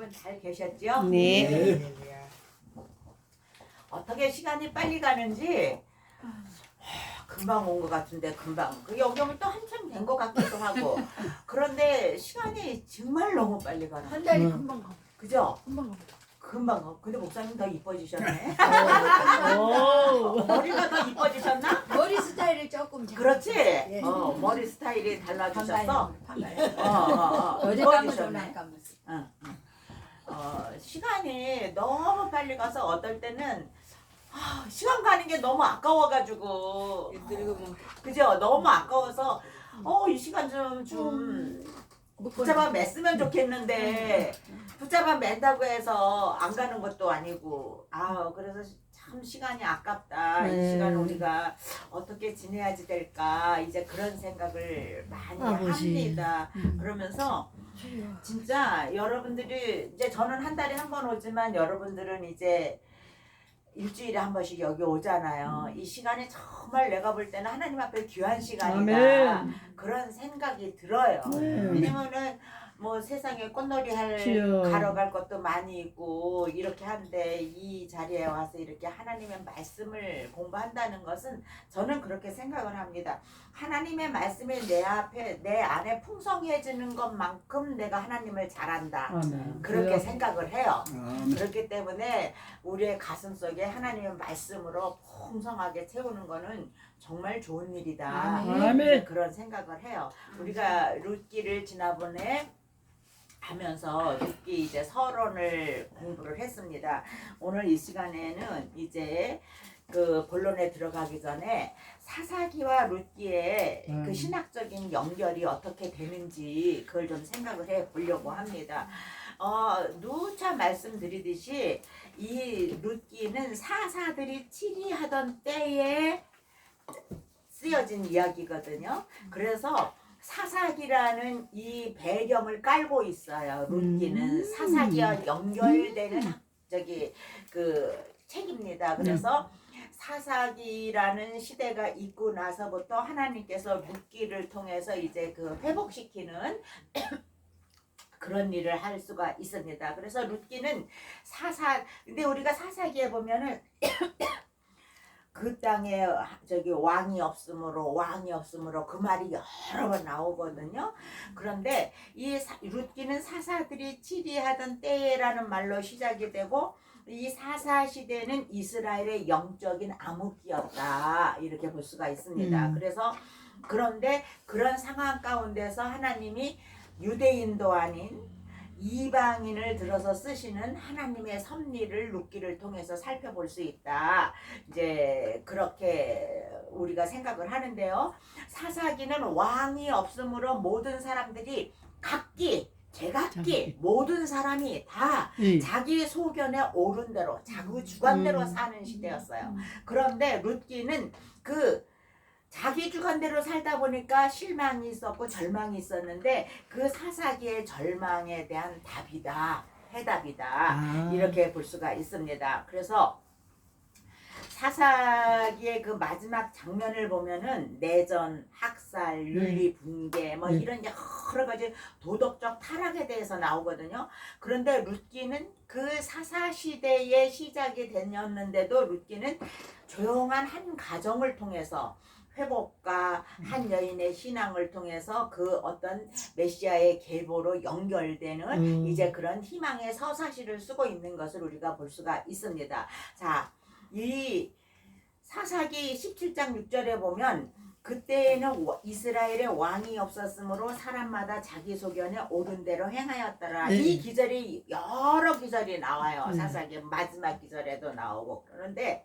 여러분 잘 계셨죠? 네. 네. 어떻게 시간이 빨리 가는지 금방 온 것 같은데 금방 여기 오면 또 한참 된 것 같기도 하고 그런데 시간이 정말 너무 빨리 가나 한 달이 금방 가. 그죠? 금방 가. 금방 가. 근데 목사님 더 이뻐지셨네. 오. 머리가 더 이뻐지셨나? 머리 스타일을 조금 잘. 그렇지? 예. 머리 스타일이 달라지셨어? 반가워요. 어제 까면 오늘 안 까먹었어. 시간이 너무 빨리 가서 어떨 때는 시간 가는 게 너무 아까워가지고 늙으면 그죠? 너무 아까워서 이 시간 좀 붙잡아 맸으면 좋겠는데 붙잡아 맨다고 해서 안 가는 것도 아니고 그래서 참 시간이 아깝다. 이 시간 우리가 어떻게 지내야지 될까 이제 그런 생각을 많이 합니다. 그러면서 진짜 여러분들이 이제 저는 한 달에 한 번 오지만 여러분들은 이제 일주일에 한 번씩 여기 오잖아요. 이 시간이 정말 내가 볼 때는 하나님 앞에 귀한 시간이다. 아멘. 그런 생각이 들어요. 왜냐면은 뭐 세상에 꽃놀이 가러 갈 것도 많이 있고 이렇게 한데 이 자리에 와서 이렇게 하나님의 말씀을 공부한다는 것은 저는 그렇게 생각을 합니다. 하나님의 말씀이 내 안에 풍성해지는 것만큼 내가 하나님을 잘한다. 아멘. 그렇게 생각을 해요. 그렇기 때문에 우리의 가슴 속에 하나님의 말씀으로 풍성하게 채우는 거는 정말 좋은 일이다. 아멘. 그런 생각을 해요. 우리가 룻기를 지난번에 하면서 룻기 이제 서론을 공부를 했습니다. 오늘 이 시간에는 이제 그 본론에 들어가기 전에 사사기와 룻기의 그 신학적인 연결이 어떻게 되는지 그걸 좀 생각을 해 보려고 합니다. 누차 말씀드리듯이 이 룻기는 사사들이 치리하던 때에 쓰여진 이야기거든요. 그래서 사사기라는 이 배경을 깔고 있어요. 룻기는 사사기와 연결되는 그 책입니다. 그래서 사사기라는 시대가 있고 나서부터 하나님께서 룻기를 통해서 이제 그 회복시키는 그런 일을 할 수가 있습니다. 그래서 룻기는 근데 우리가 사사기에 보면은 그 땅에 왕이 없으므로 그 말이 여러 번 나오거든요. 그런데 이 룻기는 사사들이 치리하던 때라는 말로 시작이 되고 이 사사 시대는 이스라엘의 영적인 암흑기였다 이렇게 볼 수가 있습니다. 그래서 그런데 그런 상황 가운데서 하나님이 유대인도 아닌 이방인을 들어서 쓰시는 하나님의 섭리를 룻기를 통해서 살펴볼 수 있다. 이제 그렇게 우리가 생각을 하는데요. 사사기는 왕이 없으므로 모든 사람들이 제각기 모든 사람이 다 자기 소견에 오른 대로 자기 주관대로 사는 시대였어요. 그런데 룻기는 자기 주관대로 살다 보니까 실망이 있었고 절망이 있었는데 그 사사기의 절망에 대한 해답이다. 이렇게 볼 수가 있습니다. 그래서 사사기의 그 마지막 장면을 보면은 내전, 학살, 윤리 붕괴 뭐 이런 여러 가지 도덕적 타락에 대해서 나오거든요. 그런데 룻기는 그 사사 시대의 시작이 되었는데도 룻기는 조용한 한 가정을 통해서 회복과 한 여인의 신앙을 통해서 그 어떤 메시아의 계보로 연결되는 이제 그런 희망의 서사시를 쓰고 있는 것을 우리가 볼 수가 있습니다. 자, 이 사사기 17장 6절에 보면 그때에는 이스라엘의 왕이 없었으므로 사람마다 자기 소견에 옳은 대로 행하였더라. 이 기절이 여러 기절이 나와요. 사사기 마지막 기절에도 나오고. 그런데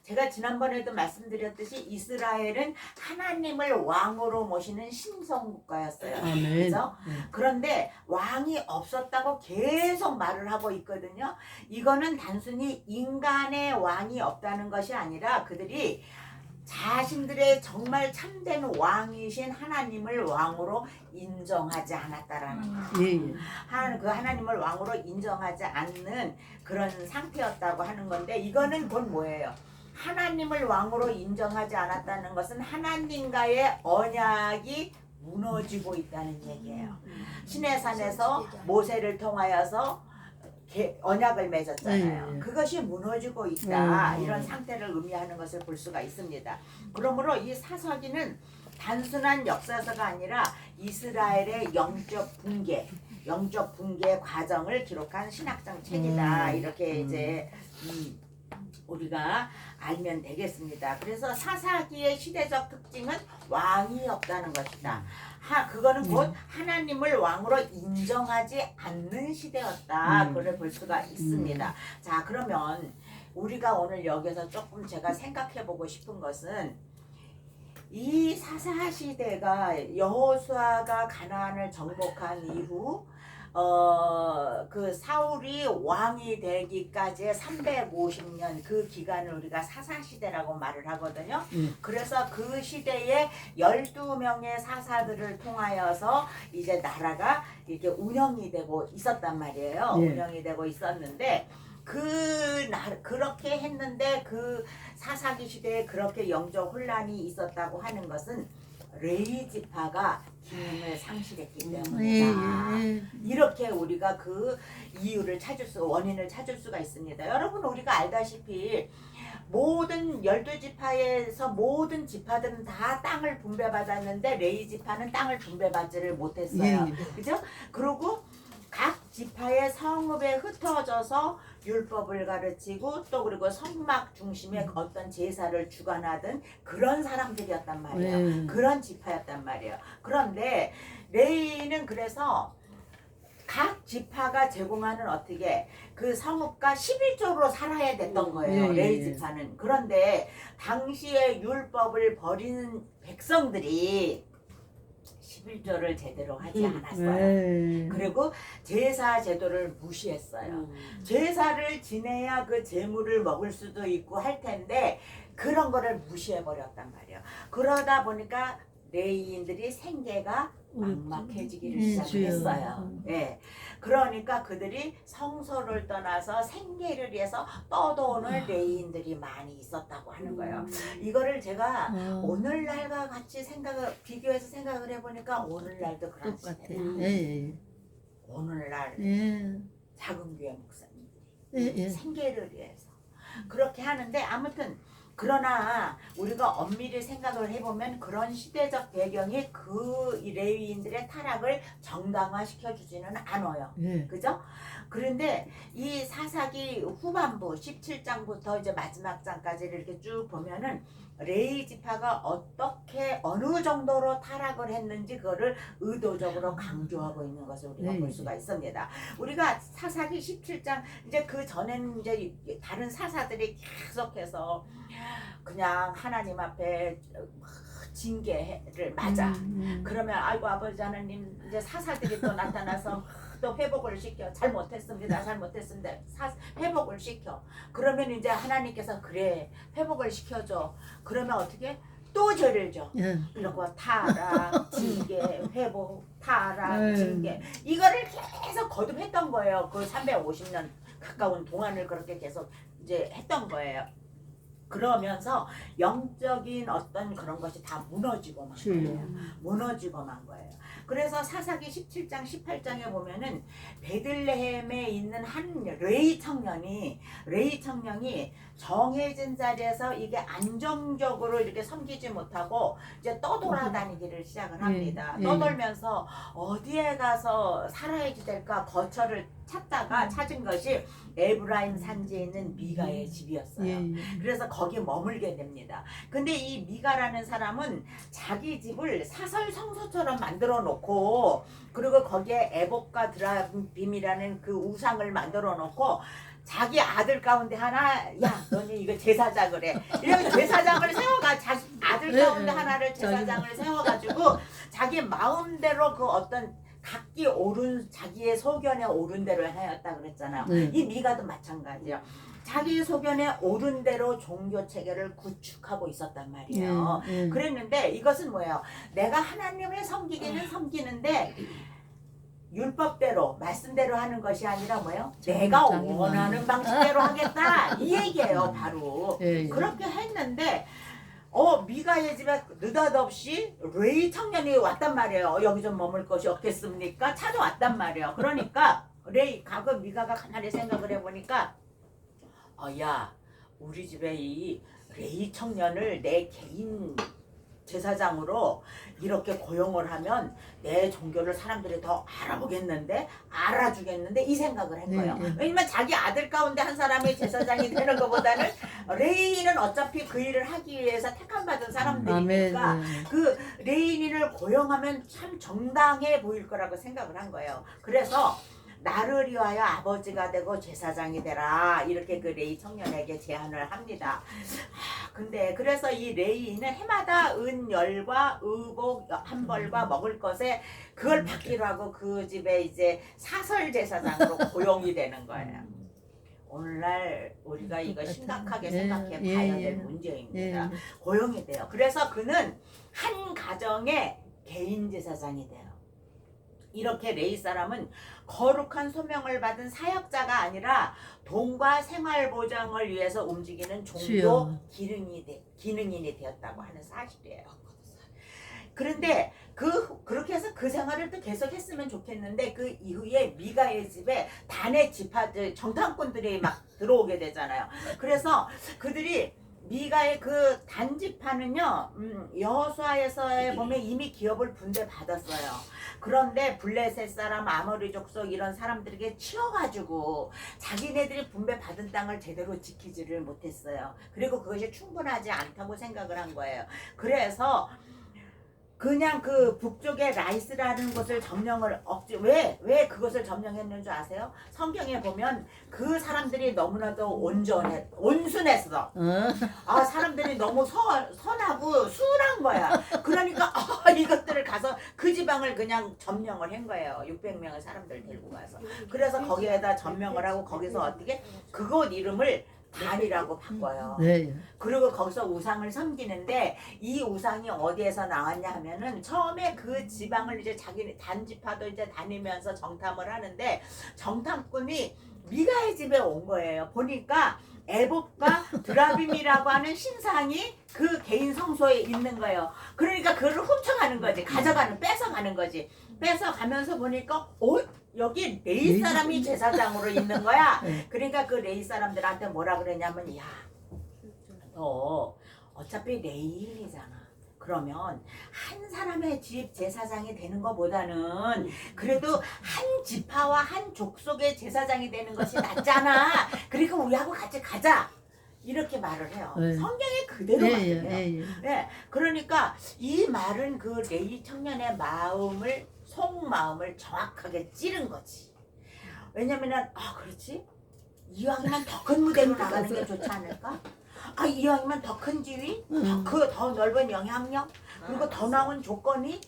제가 지난번에도 말씀드렸듯이 이스라엘은 하나님을 왕으로 모시는 신성국가였어요. 그죠? 그런데 왕이 없었다고 계속 말을 하고 있거든요. 이거는 단순히 인간의 왕이 없다는 것이 아니라 그들이 자신들의 정말 참된 왕이신 하나님을 왕으로 인정하지 않았다라는 거예요. 그 하나님을 왕으로 인정하지 않는 그런 상태였다고 하는 건데 이거는 곧 뭐예요? 하나님을 왕으로 인정하지 않았다는 것은 하나님과의 언약이 무너지고 있다는 얘기예요. 시내산에서 모세를 통하여서 언약을 맺었잖아요. 예. 그것이 무너지고 있다. 음. 이런 상태를 의미하는 것을 볼 수가 있습니다. 그러므로 이 사사기는 단순한 역사서가 아니라 이스라엘의 영적 붕괴 과정을 기록한 신학적 책이다. 이렇게 이제 우리가 알면 되겠습니다. 그래서 사사기의 시대적 특징은 왕이 없다는 것이다. 그거는 곧 하나님을 왕으로 인정하지 않는 시대였다. 그걸 볼 수가 있습니다. 자, 그러면 우리가 오늘 여기서 조금 제가 생각해 보고 싶은 것은 이 사사 시대가 여호수아가 가나안을 정복한 이후 그 사울이 왕이 되기까지의 350년 그 기간을 우리가 사사시대라고 말을 하거든요. 그래서 그 시대에 12명의 사사들을 통하여서 이제 나라가 이렇게 운영이 되고 있었단 말이에요. 예. 운영이 되고 있었는데 그렇게 했는데 그 사사기 시대에 그렇게 영적 혼란이 있었다고 하는 것은 레위 지파가 기능을 상실했기 때문이다. 이렇게 우리가 그 이유를 원인을 찾을 수가 있습니다. 여러분, 우리가 알다시피 모든 12지파에서 모든 지파들은 다 땅을 분배받았는데 레위 지파는 땅을 분배받지를 못했어요. 그죠? 그리고 각 지파의 성읍에 흩어져서 율법을 가르치고 또 그리고 성막 중심의 어떤 제사를 주관하던 그런 사람들이었단 말이에요. 그런 지파였단 말이에요. 그런데 레위는 그래서 각 지파가 제공하는 어떻게 그 성읍과 11조로 살아야 됐던 거예요. 레위 지파는. 그런데 당시에 율법을 버리는 백성들이 11조를 제대로 하지 않았어요. 그리고 제사 제도를 무시했어요. 제사를 지내야 그 제물을 먹을 수도 있고 할 텐데 그런 거를 무시해버렸단 말이에요. 그러다 보니까 레위인들이 생계가 막막해지기를 시작했어요. 예. 그러니까 그들이 성소를 떠나서 생계를 위해서 떠도는 레위인들이 많이 있었다고 하는 거예요. 이거를 제가 오늘날과 같이 비교해서 생각을 해보니까 오늘날도 그런 시대다. 오늘날 작은 교회 목사님들이 생계를 위해서 그렇게 하는데 아무튼 그러나 우리가 엄밀히 생각을 해보면 그런 시대적 배경이 그 레위인들의 타락을 정당화시켜 주지는 않아요. 그죠? 그런데 이 사사기 후반부 17장부터 이제 마지막 장까지를 이렇게 쭉 보면은 레위 지파가 어느 정도로 타락을 했는지 그거를 의도적으로 강조하고 있는 것을 우리가 볼 수가 있습니다. 우리가 사사기 17장 이제 그 전에는 이제 다른 사사들이 계속해서 그냥 하나님 앞에 징계를 맞아. 그러면 아이고 아버지 하나님 이제 사사들이 또 나타나서 또 회복을 시켜. 잘못했습니다. 회복을 시켜. 그러면 이제 하나님께서 그래 회복을 시켜줘. 그러면 어떻게? 또 죄를 줘. 이러고 타락, 징계, 회복, 타락, 징계. 이거를 계속 거듭했던 거예요. 그 350년 가까운 동안을 그렇게 계속 이제 했던 거예요. 그러면서 영적인 어떤 그런 것이 다 무너지고 만 거예요. 무너지고 만 거예요. 그래서 사사기 17장 18장에 보면은 베들레헴에 있는 한 레위 청년이 정해진 자리에서 이게 안정적으로 이렇게 섬기지 못하고 이제 떠돌아다니기를 시작을 합니다. 떠돌면서 어디에 가서 살아야지 될까 거처를 찾다가 찾은 것이 에브라임 산지에 있는 미가의 집이었어요. 그래서 거기 머물게 됩니다. 근데 이 미가라는 사람은 자기 집을 사설 성소처럼 만들어 놓고 그리고 거기에 에봇과 드라빔이라는 그 우상을 만들어 놓고 자기 아들 가운데 하나, 야, 너네 이거 제사장을 해. 이렇게 제사장을 아들 가운데 하나를 제사장을 세워가지고 자기 마음대로 그 어떤 자기의 소견에 오른 대로 하였다 그랬잖아요. 이 미가도 마찬가지예요. 자기 소견에 오른 대로 종교 체계를 구축하고 있었단 말이에요. 그랬는데 이것은 뭐예요? 내가 하나님을 섬기기는 섬기는데 율법대로 말씀대로 하는 것이 아니라 뭐예요? 내가 원하는 방식대로 하겠다 이 얘기예요. 바로 그렇게 했는데 미가의 집에 느닷없이 레이 청년이 왔단 말이에요. 여기 좀 머물 것이 없겠습니까? 찾아왔단 말이에요. 그러니까 미가가 가만히 생각을 해보니까 야, 우리 집에 이 레이 청년을 내 개인 제사장으로 이렇게 고용을 하면 내 종교를 사람들이 더 알아주겠는데 이 생각을 한 거예요. 왜냐면 자기 아들 가운데 한 사람이 제사장이 되는 것보다는 레이는 어차피 그 일을 하기 위해서 택함받은 사람들이니까 그 레이인을 고용하면 참 정당해 보일 거라고 생각을 한 거예요. 그래서 나를 위하여 아버지가 되고 제사장이 되라 이렇게 그 레이 청년에게 제안을 합니다. 근데 그래서 이 레이는 해마다 은열과 의복 한 벌과 먹을 것에 그걸 받기로 하고 그 집에 이제 사설 제사장으로 고용이 되는 거예요. 오늘날 우리가 이거 심각하게 생각해 봐야 될 문제입니다. 고용이 돼요. 그래서 그는 한 가정의 개인 제사장이 돼요. 이렇게 레이 사람은 거룩한 소명을 받은 사역자가 아니라 돈과 생활 보장을 위해서 움직이는 종교 기능인이 되었다고 하는 사실이에요. 그런데 그렇게 해서 그 생활을 또 계속 했으면 좋겠는데 그 이후에 미가의 집에 단의 지파들 정탐꾼들이 막 들어오게 되잖아요. 그래서 그들이 미가의 그 단지파는요 여호수아에서 보면 이미 기업을 분배 받았어요. 그런데 블레셋 사람 아모리 족속 이런 사람들에게 치여가지고 자기네들이 분배 받은 땅을 제대로 지키지를 못했어요. 그리고 그것이 충분하지 않다고 생각을 한 거예요. 그래서 그냥 그 북쪽의 라이스라는 곳을 점령을 왜 그것을 점령했는 줄 아세요? 성경에 보면 그 사람들이 너무나도 온순했어. 사람들이 너무 선하고 순한 거야. 그러니까 이것들을 가서 그 지방을 그냥 점령을 한 거예요. 600명의 사람들 데리고 가서. 그래서 거기에다 점령을 하고 거기서 어떻게 그곳 이름을 단이라고 바꿔요. 그리고 거기서 우상을 섬기는데 이 우상이 어디에서 나왔냐 하면은 처음에 그 지방을 이제 자기 단지파도 이제 다니면서 정탐을 하는데 정탐꾼이 미가의 집에 온 거예요. 보니까 에봇과 드라빔이라고 하는 신상이 그 개인 성소에 있는 거예요. 그러니까 그걸 훔쳐가는 거지. 뺏어가는 거지. 뺏어가면서 보니까 여기 레이 사람이 제사장으로 있는 거야. 그러니까 그 레이 사람들한테 뭐라 그러냐면 야, 너 어차피 레이인이잖아. 그러면 한 사람의 집 제사장이 되는 것보다는 그래도 한 지파와 한 족속의 제사장이 되는 것이 낫잖아. 그러니까 우리하고 같이 가자. 이렇게 말을 해요. 성경에 그대로 말해요. 그러니까 이 말은 그 레이 청년의 속마음을 정확하게 찌른 거지. 왜냐면은 그렇지? 이왕이면 더 큰 무대로 나가는 게 좋지 않을까? 이왕이면 더 큰 지위, 더 넓은 영향력, 그리고 더 나은 조건이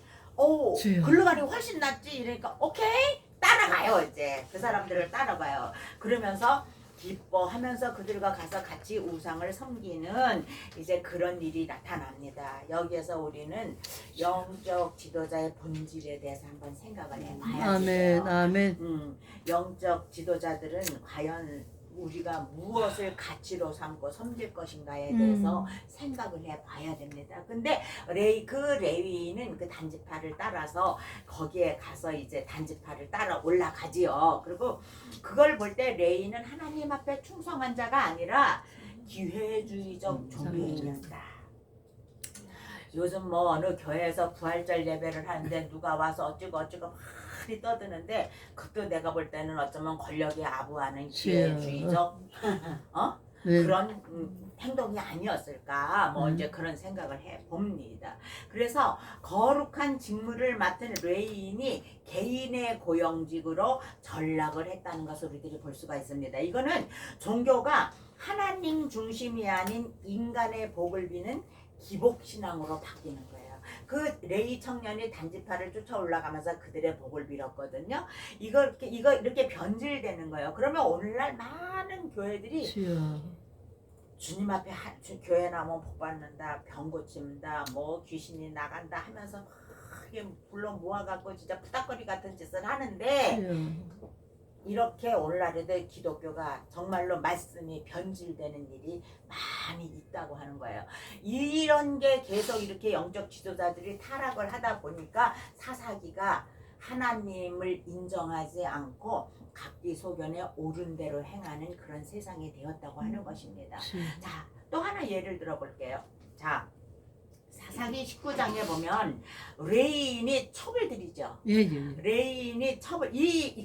글로벌이 훨씬 낫지. 이러니까 오케이 따라가요. 이제 그 사람들을 따라가요. 그러면서 기뻐하면서 그들과 가서 같이 우상을 섬기는 이제 그런 일이 나타납니다. 여기에서 우리는 영적 지도자의 본질에 대해서 한번 생각을 해봐야 돼요. 아멘. 영적 지도자들은 과연 우리가 무엇을 가치로 삼고 섬길 것인가에 대해서 생각을 해봐야 됩니다. 근데 레위인은 그 단지파를 따라서 거기에 가서 이제 단지파를 따라 올라가지요. 그리고 그걸 볼 때 레위는 하나님 앞에 충성한 자가 아니라 기회주의적 종교인이었다. 요즘 뭐 어느 교회에서 부활절 예배를 하는데 누가 와서 어쩌고 많이 떠드는데 그것도 내가 볼 때는 어쩌면 권력에 아부하는 기회주의적 그런 행동이 아니었을까 이제 그런 생각을 해봅니다. 그래서 거룩한 직무를 맡은 레위인이 개인의 고용직으로 전락을 했다는 것을 우리들이 볼 수가 있습니다. 이거는 종교가 하나님 중심이 아닌 인간의 복을 비는 기복신앙으로 바뀌는 거예요. 그 레위 청년이 단지파를 쫓아 올라가면서 그들의 복을 빌었거든요. 이거 이렇게 변질되는 거예요. 그러면 오늘날 많은 교회들이 주님 앞에 교회 나오면 복 받는다, 병 고친다, 뭐 귀신이 나간다 하면서 막 불러 모아갖고 진짜 푸닥거리 같은 짓을 하는데 이렇게 오늘날에도 기독교가 정말로 말씀이 변질되는 일이 많이 있다고 하는 거예요. 이런 게 계속 이렇게 영적 지도자들이 타락을 하다 보니까 사사기가 하나님을 인정하지 않고 각기 소견에 옳은 대로 행하는 그런 세상이 되었다고 하는 것입니다. 자, 또 하나 예를 들어 볼게요. 자, 사사기 19장에 보면 레인이 첩을 들이죠. 예, 예. 레인이 첩을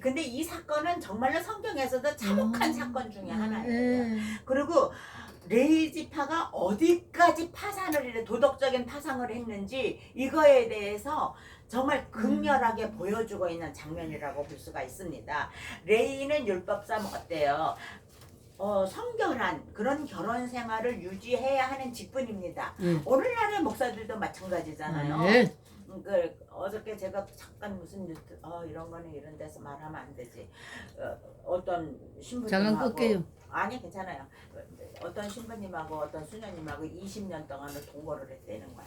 근데 이 사건은 정말로 성경에서도 참혹한 사건 중에 하나예요. 예. 그리고 레이 지파가 어디까지 도덕적인 파상을 했는지 이거에 대해서 정말 극렬하게 보여주고 있는 장면이라고 볼 수가 있습니다. 레이는 율법상 어때요? 성결한 그런 결혼 생활을 유지해야 하는 직분입니다. 오늘날의 목사들도 마찬가지잖아요. 예. 어저께 제가 잠깐 무슨 이런 거는 이런 데서 말하면 안 되지. 어떤 잠깐 신부님하고 끌게요. 아니 괜찮아요. 어떤 신부님하고 어떤 수녀님하고 20년 동안을 동거를 했다는 거야.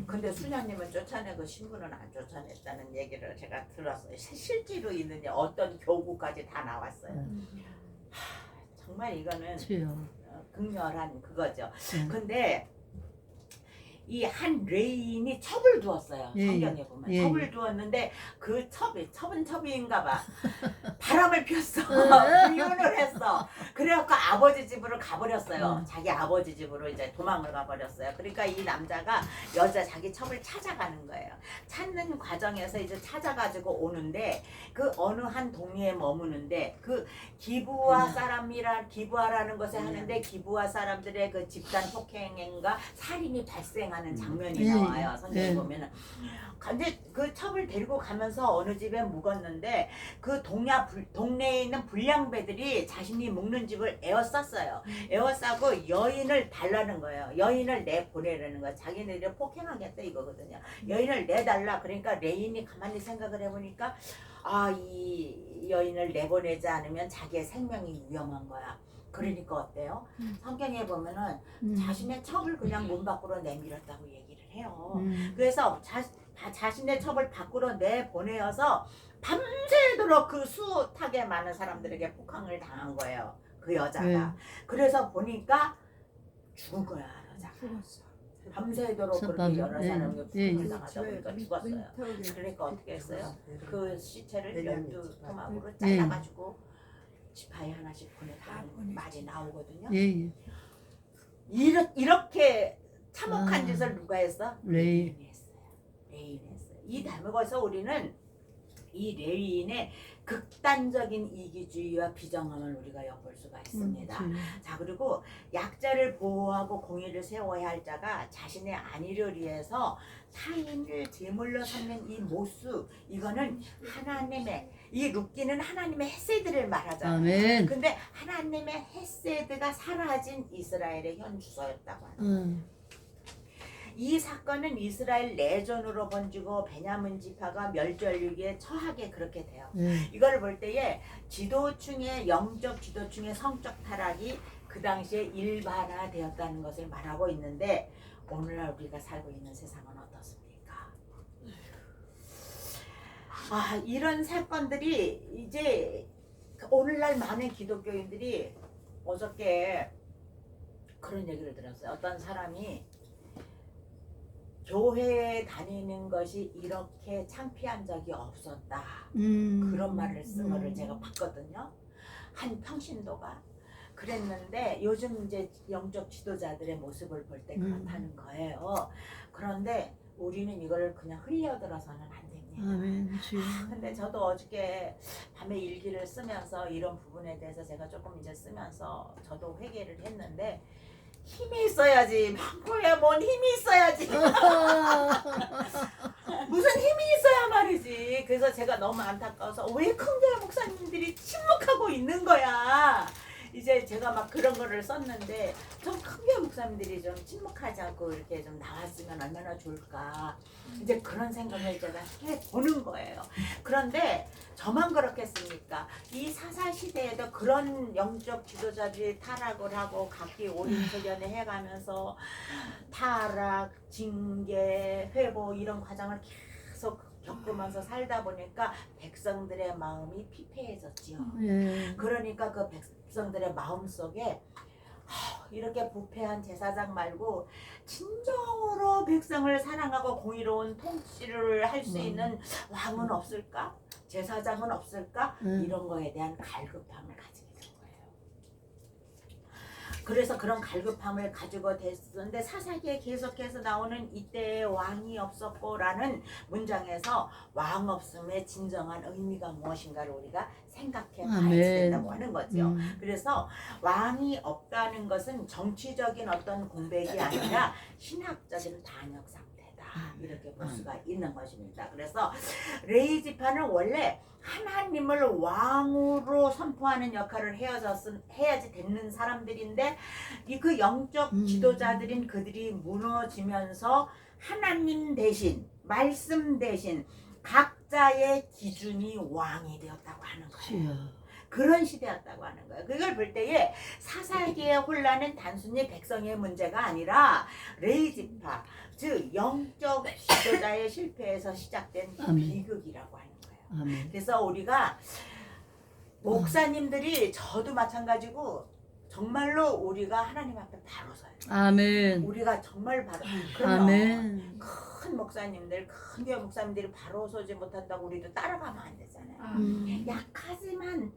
근데 수녀님은 쫓아내고 신부는 안 쫓아냈다는 얘기를 제가 들었어요. 실제로 있느냐 어떤 교구까지 다 나왔어요. 정말 이거는 극렬한 그거죠. 근데 이 한 레인이 첩을 두었어요. 성경에 보면 첩을 두었는데 그 첩은 첩인가 봐. 바람을 피웠어. 불륜을 했어. 그래갖고 아버지 집으로 가버렸어요. 자기 아버지 집으로 이제 도망을 가버렸어요. 그러니까 이 남자가 자기 첩을 찾아가는 거예요. 찾는 과정에서 이제 찾아가지고 오는데 그 어느 한 동네에 머무는데 그 기부하라는 것을 하는데 기부하 사람들의 그 집단 폭행과 살인이 발생하는 장면이 나와요. 성경에 보면은. 근데 그 첩을 데리고 가면서 어느 집에 묵었는데 그 동네에 있는 불량배들이 자신이 묵는 집을 에워쌌어요. 에워싸고 여인을 달라는 거예요. 여인을 내보내라는 거예요. 자기네들이 폭행하겠다 이거거든요. 여인을 내달라. 그러니까 레인이 가만히 생각을 해보니까 이 여인을 내보내지 않으면 자기의 생명이 위험한 거야. 그러니까 어때요? 성경에 보면은 자신의 첩을 그냥 문 밖으로 내밀었다고 얘기를 해요. 그래서 자신의 첩을 밖으로 내보내어서 밤새도록 그 숱하게 많은 사람들에게 폭행을 당한 거예요. 그 여자가. 그래서 보니까 죽은 거야, 여자가. 밤새도록 그렇게 여러 사람에게 폭행을 당하다 보니까 죽었어요. 그러니까 어떻게 했어요? 그 시체를 12토막으로 잘라가지고 지파에 하나씩 보냈다는 말이 나오거든요. 이렇게 참혹한 짓을 누가 했어? 레인이 했어요. 이 대목에서 우리는 이 레인의 극단적인 이기주의와 비정함을 우리가 엿볼 수가 있습니다. 자, 그리고 약자를 보호하고 공의를 세워야 할 자가 자신의 안위를 위해서 타인을 제물로 삼는 이 모습, 이거는 하나님의, 이 룻기는 하나님의 헤세드를 말하잖아요. 근데 하나님의 헤세드가 사라진 이스라엘의 현 주소였다고 하는 이 사건은 이스라엘 내전으로 번지고 베냐민 지파가 멸절위기에 처하게 그렇게 돼요. 이걸 볼 때에 영적 지도층의 성적 타락이 그 당시에 일반화되었다는 것을 말하고 있는데 오늘날 우리가 살고 있는 세상은 어떻습니까? 이런 사건들이 이제 오늘날 많은 기독교인들이 어저께 그런 얘기를 들었어요. 어떤 사람이 교회에 다니는 것이 이렇게 창피한 적이 없었다. 그런 말을 쓴 거를 제가 봤거든요. 한 평신도가 그랬는데 요즘 이제 영적 지도자들의 모습을 볼 때 그렇다는 거예요. 그런데 우리는 이걸 그냥 흘려들어서는 안 됩니다. 근데 저도 어저께 밤에 일기를 쓰면서 이런 부분에 대해서 제가 조금 이제 쓰면서 저도 회개를 했는데 힘이 있어야지. 망고야, 뭔 힘이 있어야지. 무슨 힘이 있어야 말이지. 그래서 제가 너무 안타까워서 왜 큰교회 목사님들이 침묵하고 있는 거야. 이제 제가 막 그런 거를 썼는데 좀 큰교회 목사님들이 좀 침묵하지 않고 이렇게 좀 나왔으면 얼마나 좋을까. 이제 그런 생각을 제가 해보는 거예요. 그런데 저만 그렇겠습니까? 이 사사 시대에도 그런 영적 지도자들이 타락을 하고 각기 오인소견을 해가면서 타락, 징계, 회복 이런 과정을 계속 겪으면서 살다 보니까 백성들의 마음이 피폐해졌지요. 그러니까 그 백성들의 마음 속에 이렇게 부패한 제사장 말고 진정으로 백성을 사랑하고 공의로운 통치를 할 수 있는 왕은 없을까? 제사장은 없을까? 이런 거에 대한 갈급함을 가지게 된 거예요. 그래서 그런 갈급함을 가지고 됐었는데 사사기에 계속해서 나오는 이때에 왕이 없었고라는 문장에서 왕 없음의 진정한 의미가 무엇인가를 우리가 생각해 봐야 된다고 하는 거죠. 그래서 왕이 없다는 것은 정치적인 어떤 공백이 아니라 신학적인 반역 상태다. 이렇게 볼 수가 있는 것입니다. 그래서 레위 지파는 원래 하나님을 왕으로 선포하는 역할을 해야지 되는 사람들인데 그 영적 지도자들인 그들이 무너지면서 하나님 대신 말씀 대신 각자의 기준이 왕이 되었다고 하는 거예요. 그런 시대였다고 하는 거예요. 그걸 볼 때에 사사기의 혼란은 단순히 백성의 문제가 아니라 레위 지파, 즉 영적 지도자의 실패에서 시작된 비극이라고 하는 거예요. 그래서 우리가 목사님들이 저도 마찬가지고 정말로 우리가 하나님 앞에 바로 서요. 아멘. 우리가 정말 바로 아멘. 큰 목사님들, 큰 교회 목사님들이 바로 서지 못한다고 우리도 따라가면 안 되잖아요. 약하지만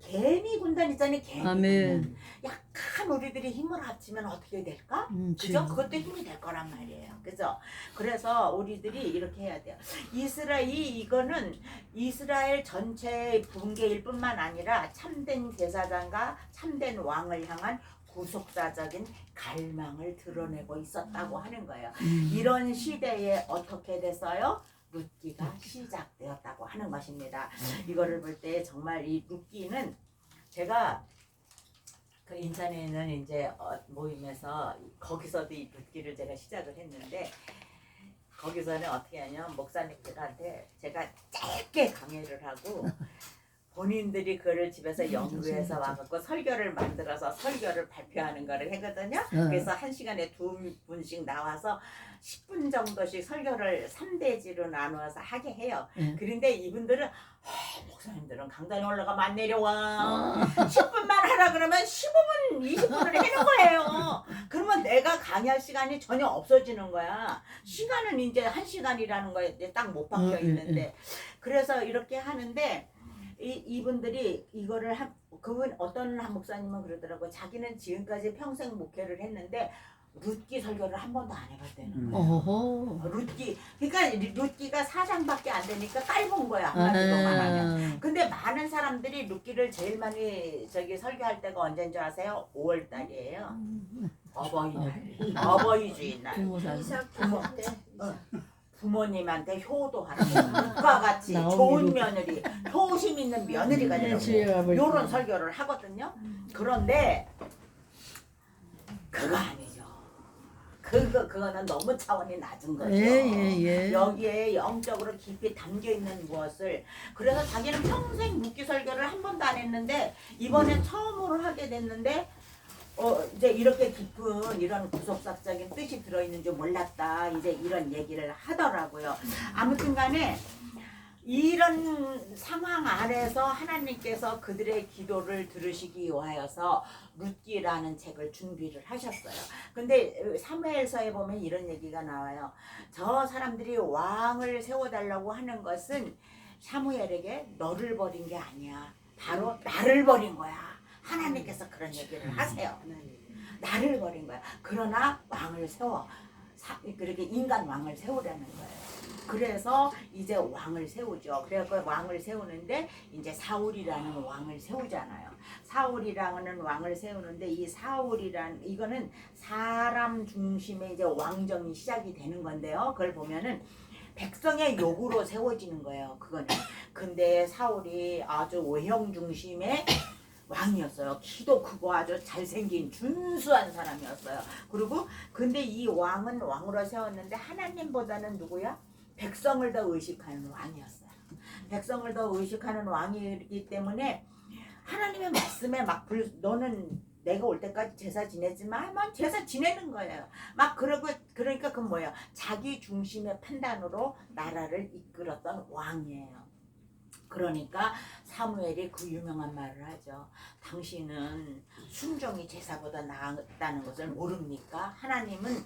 개미 군단 있잖아요. 개미 아멘. 군단. 약한 우리들이 힘을 합치면 어떻게 될까? 그죠? 그것도 힘이 될 거란 말이에요. 그죠? 그래서 우리들이 이렇게 해야 돼요. 이거는 이스라엘 전체의 붕괴일 뿐만 아니라 참된 제사장과 참된 왕을 향한 구속사적인 갈망을 드러내고 있었다고 하는 거예요. 이런 시대에 어떻게 됐어요? 룻기가 시작되었다고 하는 것입니다. 이거를 볼 때 정말 이 룻기는 제가 그 인천에 있는 이제 모임에서 거기서도 이 룻기를 제가 시작을 했는데 거기서는 어떻게 하냐면 목사님들한테 제가 짧게 강의를 하고 본인들이 그를 집에서 연구해서 와갖고 설교를 만들어서 설교를 발표하는 거를 했거든요. 그래서 한 시간에 2분씩 나와서 10분 정도씩 설교를 3대지로 나누어서 하게 해요. 그런데 이분들은 목사님들은 강단에 올라가면 안 내려와. 10분만 하라 그러면 15분, 20분을 해는 거예요. 그러면 내가 강의할 시간이 전혀 없어지는 거야. 시간은 이제 1시간이라는 거에 딱 못 박혀 있는데. 그래서 이렇게 하는데 이분들이 이거를 그분 어떤 한 목사님은 그러더라고. 자기는 지금까지 평생 목회를 했는데 룻기 설교를 한 번도 안 해봤다는 거예요. 룻기, 그러니까 룻기가 4장밖에 안 되니까 짧은 거야 한마디로 말하면. 근데 많은 사람들이 룻기를 제일 많이 설교할 때가 언제인 줄 아세요? 5월 달이에요. 어버이날, 어버이주의 날. 부모님한테 효도하는 것과 같이 좋은 며느리, 효심 있는 며느리가 되라고 이런 설교를 하거든요. 그런데 그거 아니죠. 그거는 너무 차원이 낮은 거죠. 여기에 영적으로 깊이 담겨 있는 무엇을 그래서 자기는 평생 묵기 설교를 한 번도 안 했는데 이번에 처음으로 하게 됐는데. 이제 이렇게 깊은 이런 구속사적인 뜻이 들어있는 줄 몰랐다. 이제 이런 얘기를 하더라고요. 아무튼 간에 이런 상황 안에서 하나님께서 그들의 기도를 들으시기 위하여서 룻기라는 책을 준비를 하셨어요. 근데 사무엘서에 보면 이런 얘기가 나와요. 저 사람들이 왕을 세워달라고 하는 것은 사무엘에게 너를 버린 게 아니야. 바로 나를 버린 거야. 하나님께서 그런 얘기를 하세요. 나를 버린 거야. 그러나 왕을 세워. 그렇게 인간 왕을 세우라는 거예요. 그래서 이제 왕을 세우죠. 그래서 왕을 세우는데 이제 사울이라는 왕을 세우잖아요. 사울이라는 왕을 세우는데 이 이거는 사람 중심의 이제 왕정이 시작이 되는 건데요. 그걸 보면은 백성의 요구로 세워지는 거예요. 그거는. 근데 사울이 아주 외형 중심의 왕이었어요. 키도 크고 아주 잘생긴 준수한 사람이었어요. 그리고 근데 이 왕은 왕으로 세웠는데 하나님보다는 누구야? 백성을 더 의식하는 왕이었어요. 백성을 더 의식하는 왕이기 때문에 하나님의 말씀에 막 너는 내가 올 때까지 제사 지내지 마. 막 제사 지내는 거예요. 막 그러니까 그건 뭐예요? 자기 중심의 판단으로 나라를 이끌었던 왕이에요. 그러니까 사무엘이 그 유명한 말을 하죠. 당신은 순종이 제사보다 나았다는 것을 모릅니까? 하나님은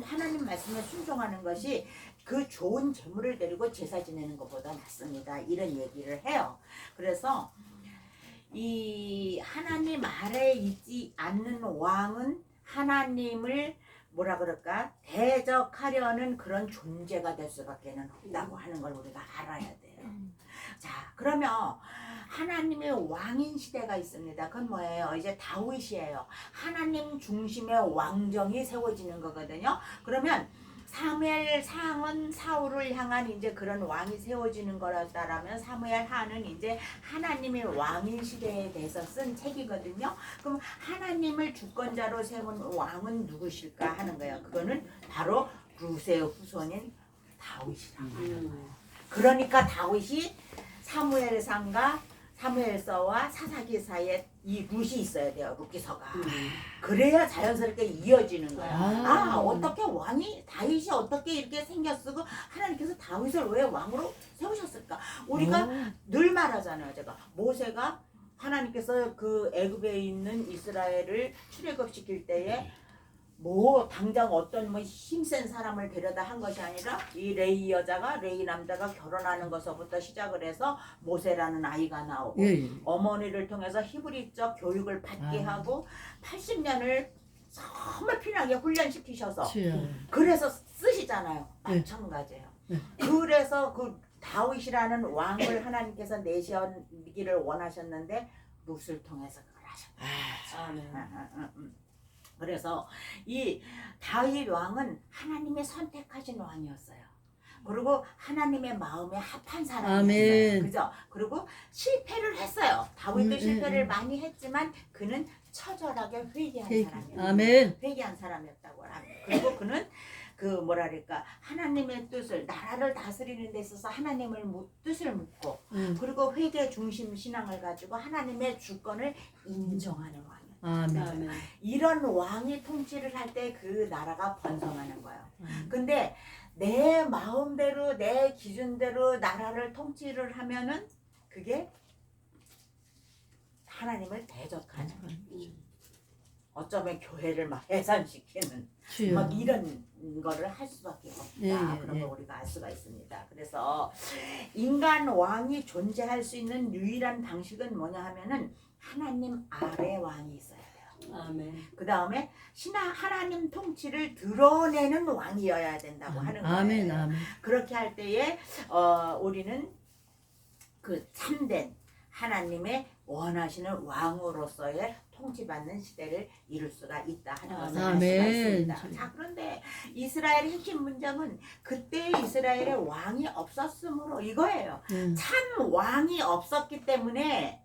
하나님 말씀에 순종하는 것이 그 좋은 재물을 데리고 제사 지내는 것보다 낫습니다. 이런 얘기를 해요. 그래서 이 하나님 아래에 있지 않는 왕은 하나님을 뭐라 그럴까 대적하려는 그런 존재가 될 수밖에 없다고 하는 걸 우리가 알아야 돼요. 자, 그러면 하나님의 왕인 시대가 있습니다. 그건 뭐예요? 이제 다윗이에요. 하나님 중심의 왕정이 세워지는 거거든요. 그러면 사무엘상은 사울을 향한 이제 그런 왕이 세워지는 거라면 사무엘 하는 이제 하나님의 왕인 시대에 대해서 쓴 책이거든요. 그럼 하나님을 주권자로 세운 왕은 누구실까 하는 거예요. 그거는 바로 루세의 후손인 다윗이라고. 그러니까 다윗이 사무엘상과 사무엘서와 사사기사에 이 룻이 있어야 돼요. 룻기서가. 그래야 자연스럽게 이어지는 거야. 어떻게 왕이 다윗이 어떻게 이렇게 생겼고 하나님께서 다윗을 왜 왕으로 세우셨을까? 우리가 늘 말하잖아요. 제가 모세가 하나님께서 그 애굽에 있는 이스라엘을 출애굽시킬 때에 뭐 당장 어떤 뭐 힘센 사람을 데려다 한 것이 아니라 이 레이 여자가 레이 남자가 결혼하는 것부터 시작을 해서 모세라는 아이가 나오고 어머니를 통해서 히브리적 교육을 받게 하고 80년을 정말 피나게 훈련시키셔서 그래서 쓰시잖아요. 마찬가지예요. 그래서 그 다윗이라는 왕을 하나님께서 내시기를 원하셨는데 룻을 통해서 그걸 하셨다. 그래서 이 다윗 왕은 하나님의 선택하신 왕이었어요. 그리고 하나님의 마음에 합한 사람이었어요. 그죠? 그리고 실패를 했어요. 다윗도 실패를 많이 했지만 그는 처절하게 회개한 사람이었어요. 회개한 사람이었다고 합니다. 그리고 그는 그 뭐랄까 하나님의 뜻을 나라를 다스리는 데 있어서 하나님의 뜻을 묻고 그리고 회개 중심 신앙을 가지고 하나님의 주권을 인정하는 왕. 이런 왕이 통치를 할 때 그 나라가 번성하는 거예요. 근데 내 마음대로 내 기준대로 나라를 통치를 하면은 그게 하나님을 대적하는 어쩌면 교회를 막 해산시키는 막 이런 거를 할 수밖에 없다. 그런 걸 우리가 알 수가 있습니다. 그래서 인간 왕이 존재할 수 있는 유일한 방식은 뭐냐 하면은 하나님 아래 왕이 있어야 돼요. 그 다음에 하나님 통치를 드러내는 왕이어야 된다고 하는 거예요. 그렇게 할 때에 우리는 그 참된 하나님의 원하시는 왕으로서의 통치받는 시대를 이룰 수가 있다 하는 것을 알 수가 있습니다. 자, 그런데 이스라엘의 핵심 문제는 그때 이스라엘에 왕이 없었으므로 이거예요. 참 왕이 없었기 때문에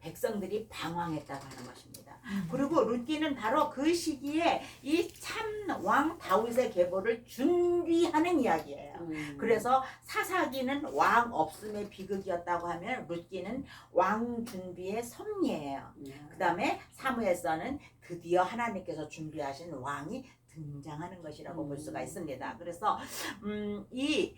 백성들이 방황했다고 하는 것입니다. 그리고 룻기는 바로 그 시기에 이 참 왕 다윗의 계보를 준비하는 이야기예요. 그래서 사사기는 왕 없음의 비극이었다고 하면 룻기는 왕 준비의 섭리예요. 그 다음에 사무엘서는 드디어 하나님께서 준비하신 왕이 등장하는 것이라고 볼 수가 있습니다. 그래서 이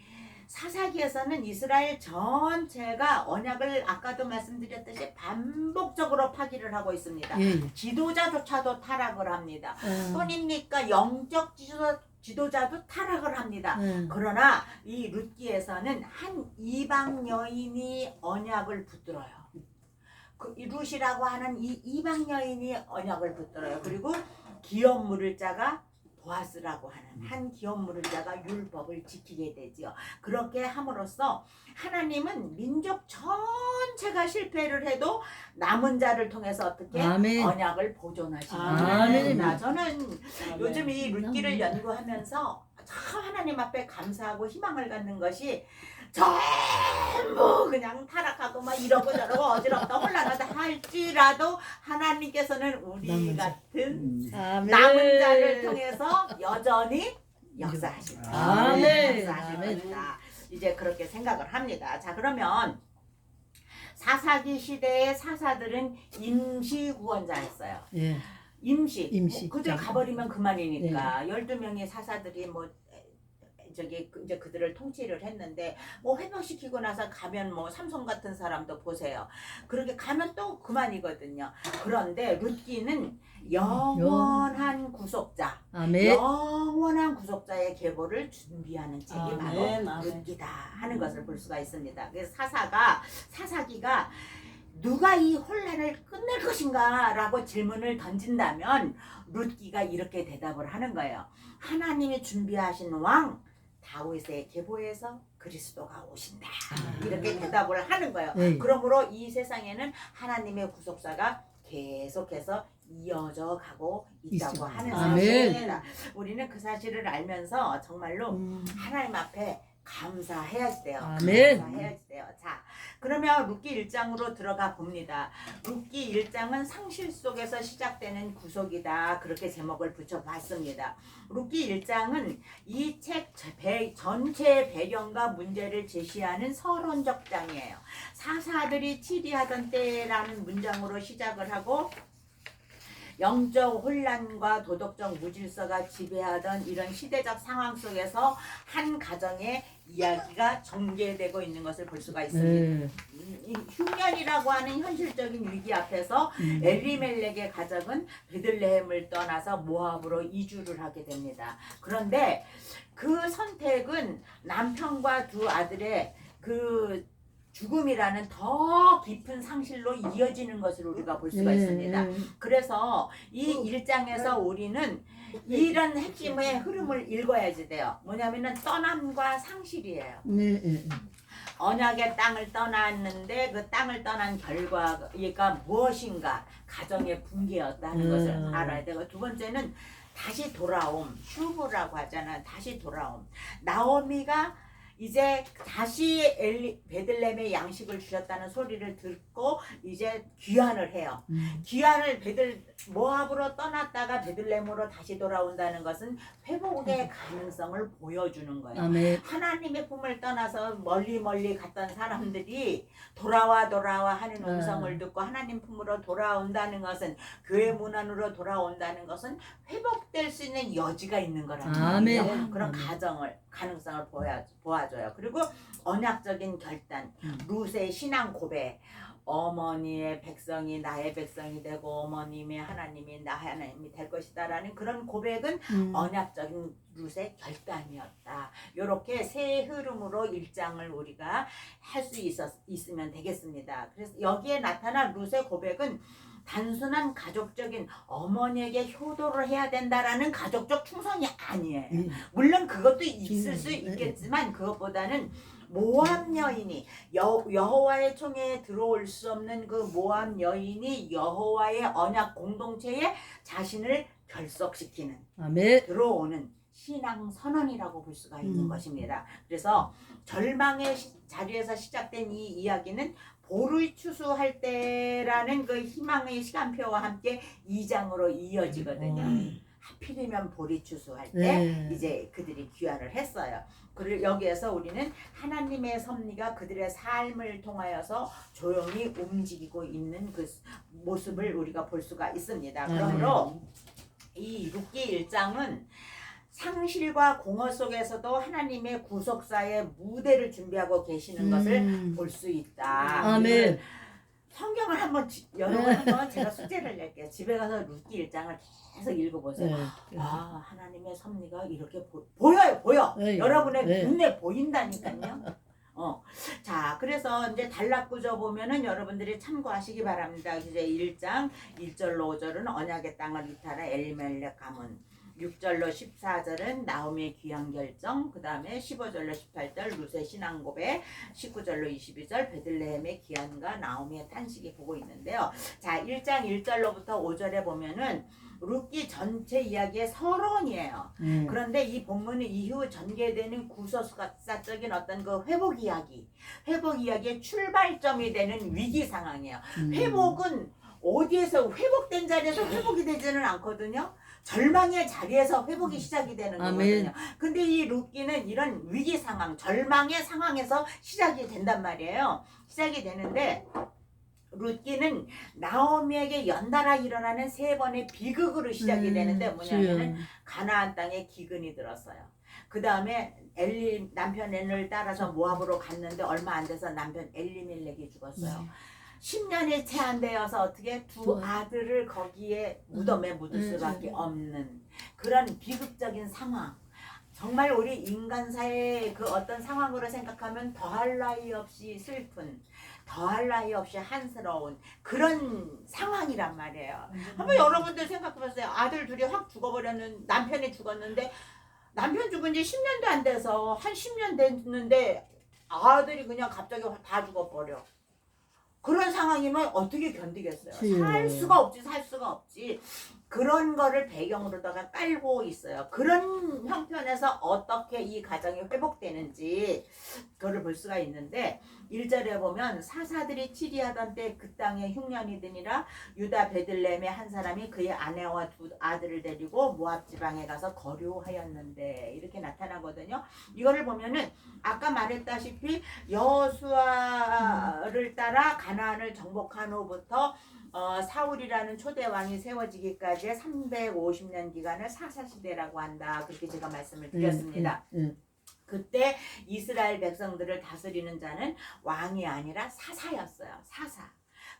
사사기에서는 이스라엘 전체가 언약을 아까도 말씀드렸듯이 반복적으로 파기를 하고 있습니다. 지도자조차도 타락을 합니다. 뿐입니까? 영적 지도자도 타락을 합니다. 그러나 이 룻기에서는 한 이방 여인이 언약을 붙들어요. 그 룻이라고 하는 이 이방 여인이 언약을 붙들어요. 그리고 기업 물을 자가 보아스라고 하는 한 기업 물을 자가 율법을 지키게 되지요. 그렇게 함으로써 하나님은 민족 전체가 실패를 해도 남은 자를 통해서 어떻게 언약을 보존하십니다. 저는 요즘 이 룻기를 연구하면서 참 하나님 앞에 감사하고 희망을 갖는 것이 전부 그냥 타락하고 막 이러고 저러고 어지럽다 혼란하다 할지라도 하나님께서는 우리 같은 남은 자를 통해서 여전히 역사하신다. 역사하신다. 이제 그렇게 생각을 합니다. 자, 그러면 사사기 시대의 사사들은 임시 구원자였어요. 임시. 그저 가버리면 그만이니까 12명의 사사들이 뭐 이제 그들을 통치를 했는데 뭐 회복시키고 나서 가면 뭐 삼손 같은 사람도 보세요. 그렇게 가면 또 그만이거든요. 그런데 룻기는 영원한 구속자, 아멘. 영원한 구속자의 계보를 준비하는 책이 바로 아멘, 아멘. 룻기다 하는 것을 볼 수가 있습니다. 그래서 사사기가 누가 이 혼란을 끝낼 것인가 라고 질문을 던진다면 룻기가 이렇게 대답을 하는 거예요. 하나님이 준비하신 왕 다윗의 계보에서 그리스도가 오신다. 이렇게 대답을 하는 거예요. 네. 그러므로 이 세상에는 하나님의 구속사가 계속해서 이어져 가고 있다고 있습니다. 하는 아멘. 사실입니다. 우리는 그 사실을 알면서 정말로 음. 하나님 앞에 감사해야지 돼요. 아멘. 감사해야지 돼요. 자, 그러면 룻기 1장으로 들어가 봅니다. 룻기 1장은 상실 속에서 시작되는 구속이다. 그렇게 제목을 붙여봤습니다. 룻기 1장은 이 책 전체의 배경과 문제를 제시하는 서론적 장이에요. 사사들이 치리하던 때라는 문장으로 시작을 하고 영적 혼란과 도덕적 무질서가 지배하던 이런 시대적 상황 속에서 한 가정의 이야기가 전개되고 있는 것을 볼 수가 있습니다. 네. 이 흉년이라고 하는 현실적인 위기 앞에서 엘리멜렉의 가족은 베들레헴을 떠나서 모압으로 이주를 하게 됩니다. 그런데 그 선택은 남편과 두 아들의 그 죽음이라는 더 깊은 상실로 이어지는 것을 우리가 볼 수가 있습니다. 그래서 이 1장에서 우리는 이런 핵심의 흐름을 읽어야지 돼요. 뭐냐면은 떠남과 상실이에요. 언약의 땅을 떠났는데 그 땅을 떠난 결과가 무엇인가? 가정의 붕괴였다는 것을 알아야 되고, 두 번째는 다시 돌아옴, 슈브라고 하잖아. 다시 돌아옴. 나오미가 이제 다시 베들레헴의 양식을 주셨다는 소리를 듣고 이제 귀환을 해요. 귀환을 모압으로 떠났다가 베들레헴으로 다시 돌아온다는 것은 회복의 가능성을 보여주는 거예요. 아멘. 하나님의 품을 떠나서 멀리 갔던 사람들이 돌아와 하는 음성을 듣고 하나님 품으로 돌아온다는 것은, 교회 문 안으로 돌아온다는 것은 회복될 수 있는 여지가 있는 거라는 아멘. 거예요. 그런 가능성을 보아줘요. 그리고 언약적인 결단, 룻의 신앙 고백, 어머니의 백성이 나의 백성이 되고 어머님의 하나님이 나의 하나님이 될 것이다라는 그런 고백은 언약적인 룻의 결단이었다. 이렇게 세 흐름으로 1장을 우리가 할 수 있으면 되겠습니다. 그래서 여기에 나타난 룻의 고백은 단순한 가족적인 어머니에게 효도를 해야 된다라는 가족적 충성이 아니에요. 물론 그것도 있을 수 있겠지만 그것보다는 모압 여인이 여호와의 총회에 들어올 수 없는 그 모압 여인이 여호와의 언약 공동체에 자신을 결속시키는, 아멘. 들어오는 신앙 선언이라고 볼 수가 있는 것입니다. 그래서 절망의 자리에서 시작된 이 이야기는 보를 추수할 때라는 그 희망의 시간표와 함께 2장으로 이어지거든요. 하필이면 보리 추수할 때 이제 그들이 귀환을 했어요. 그리고 여기에서 우리는 하나님의 섭리가 그들의 삶을 통하여서 조용히 움직이고 있는 그 모습을 우리가 볼 수가 있습니다. 그러므로 이 룻기 1장은 상실과 공허 속에서도 하나님의 구속사의 무대를 준비하고 계시는 것을 볼 수 있다. 아멘. 성경을 한번 여러분 한번 제가 숙제를 낼게요. 집에 가서 룻기 1장을 계속 읽어보세요. 아, 하나님의 섭리가 이렇게 보여. 여러분의 눈에 보인다니까요. 자, 그래서 이제 단락구조 보면은 여러분들이 참고하시기 바랍니다. 이제 1장 1절로 5절은 언약의 땅을 이탈한 엘리멜렉 가문, 6절로 14절은 나오미의 귀환 결정, 그 다음에 15절로 18절 룻의 신앙 고백, 19절로 22절 베들레헴의 귀환과 나오미의 탄식이 보고 있는데요. 자, 1장 1절로부터 5절에 보면은 룻기 전체 이야기의 서론이에요. 그런데 이 본문은 이후 전개되는 구속사적인 어떤 그 회복 이야기의 출발점이 되는 위기 상황이에요. 회복은 어디에서 회복된 자리에서 회복이 되지는 않거든요. 절망의 자리에서 회복이 시작이 되는 거거든요. 근데 이 룻기는 이런 위기 상황, 절망의 상황에서 시작이 된단 말이에요. 시작이 되는데 룻기는 나오미에게 연달아 일어나는 세 번의 비극으로 시작이 되는데 뭐냐면은 가나안 땅에 기근이 들었어요. 그 다음에 남편 엘을 따라서 모압으로 갔는데 얼마 안 돼서 남편 엘리멜렉이 죽었어요. 10년이 채 안 되어서 어떻게 두 아들을 거기에 무덤에 묻을 수밖에 없는 그런 비극적인 상황. 정말 우리 인간사의 그 어떤 상황으로 생각하면 더할 나위 없이 슬픈, 더할 나위 없이 한스러운 그런 상황이란 말이에요. 한번 여러분들 생각해보세요. 아들 둘이 확 죽어버렸는, 남편이 죽었는데 남편 죽은 지 10년도 안 돼서 한 10년 됐는데 아들이 그냥 갑자기 다 죽어버려. 그런 상황이면 어떻게 견디겠어요? 살 수가 없지. 그런 거를 배경으로다가 깔고 있어요. 그런 형편에서 어떻게 이 가정이 회복되는지 그거를 볼 수가 있는데 1절에 보면 사사들이 치리하던 때 그 땅에 흉년이 드니라 유다 베들레헴의 한 사람이 그의 아내와 두 아들을 데리고 모압 지방에 가서 거류하였는데 이렇게 나타나거든요. 이거를 보면은 아까 말했다시피 여호수아를 따라 가나안을 정복한 후부터 사울이라는 초대 왕이 세워지기까지의 350년 기간을 사사시대라고 한다. 그렇게 제가 말씀을 드렸습니다. 그때 이스라엘 백성들을 다스리는 자는 왕이 아니라 사사였어요. 사사.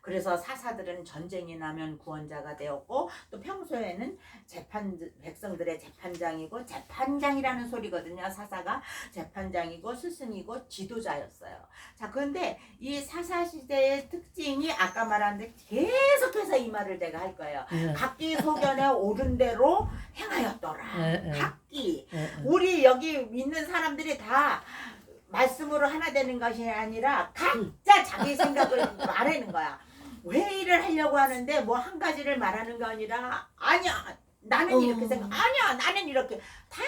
그래서 사사들은 전쟁이 나면 구원자가 되었고 또 평소에는 백성들의 재판장이고 재판장이라는 소리거든요. 사사가 재판장이고 스승이고 지도자였어요. 자, 그런데 이 사사 시대의 특징이 아까 말한 데 계속해서 이 말을 내가 할 거예요. 각기 소견에 옳은 대로 행하였더라. 각기 우리 여기 있는 사람들이 다 말씀으로 하나 되는 것이 아니라 각자 자기 생각을 말하는 거야. 회의를 하려고 하는데 뭐 한 가지를 말하는 게 아니라 아니야 나는 이렇게 생각 아니야 나는 이렇게 다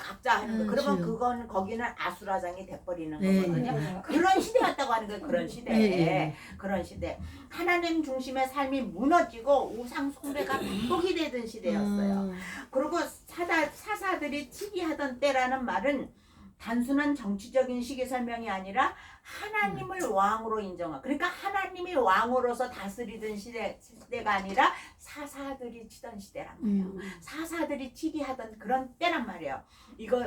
각자 하는 거. 그러면 그건 거기는 아수라장이 돼버리는 거거든요. 그런 시대였다고 하는 거예요. 그런 시대. 그런 시대. 하나님 중심의 삶이 무너지고 우상 숭배가 반복이 되던 시대였어요. 그리고 사사들이 치기하던 때라는 말은 단순한 정치적인 시기 설명이 아니라 하나님을 왕으로 인정하고 그러니까 하나님이 왕으로서 다스리던 시대가 아니라 사사들이 치던 시대란 말이에요. 사사들이 치기하던 그런 때란 말이에요. 이거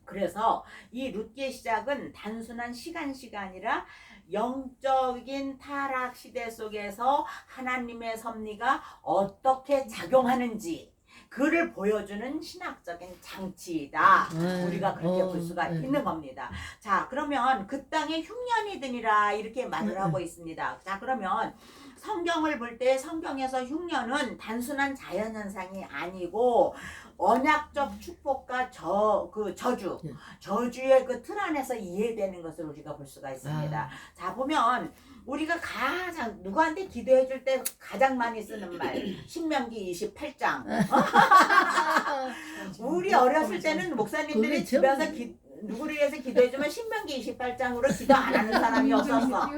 그래서 이 룻기의 시작은 단순한 시간시가 아니라 영적인 타락 시대 속에서 하나님의 섭리가 어떻게 작용하는지 그를 보여주는 신학적인 장치이다. 우리가 그렇게 볼 수가 있는 겁니다. 자, 그러면 그 땅에 흉년이 드니라 이렇게 말을 하고 있습니다. 자, 그러면 성경을 볼 때 성경에서 흉년은 단순한 자연현상이 아니고 언약적 축복과 저주의 그 틀 안에서 이해되는 것을 우리가 볼 수가 있습니다. 자, 보면 우리가 가장 누구한테 기도해 줄 때 가장 많이 쓰는 말 신명기 28장. 우리 어렸을 때는 목사님들이 집에서 누구를 위해서 기도해 주면 신명기 28장으로 기도 안 하는 사람이 없었어.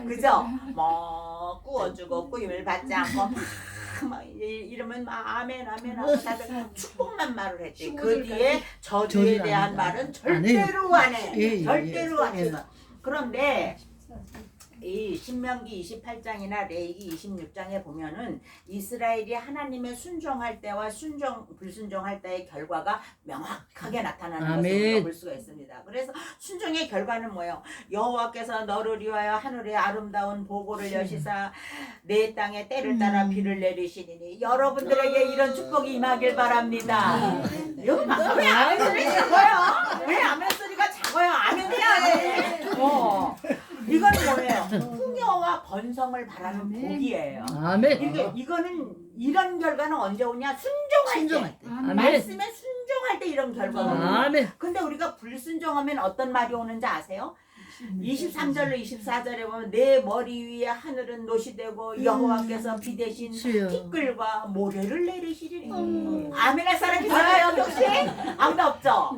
그죠? 뭐 구워주고 구임을 받지 않고 막 이러면 막 아멘 하고 다들 축복만 말을 했지. 그 뒤에 저주에 대한 말은 절대로 안 해. 절대로 안 해. 그런데 이 신명기 28장이나 레위기 26장에 보면은 이스라엘이 하나님의 순종할 때와 불순종할 때의 결과가 명확하게 나타나는 것을 우리가 볼 수가 있습니다. 그래서 순종의 결과는 뭐예요? 여호와께서 너를 위하여 하늘의 아름다운 보고를 여시사 내 땅에 때를 따라 비를 내리시니 여러분들에게 이런 축복이 임하길 바랍니다. 여기 막 왜 아멘 소리 작아요? 왜 아멘 소리가 작아요? 아멘 해야 해. 이건 뭐예요? 풍요와 번성을 바라는 복이에요. 아멘. 이거는 이런 결과는 언제 오냐? 순종할 때. 말씀에 순종할 때 이런 결과가 오냐? 아멘. 근데 우리가 불순종하면 어떤 말이 오는지 아세요? 23절로 24절에 보면 내 머리 위에 하늘은 노시되고 여호와께서 비 대신 티끌과 모래를 내리시리니. 아멘 할 사람 있어요? 여기 혹시? 아무도 없죠?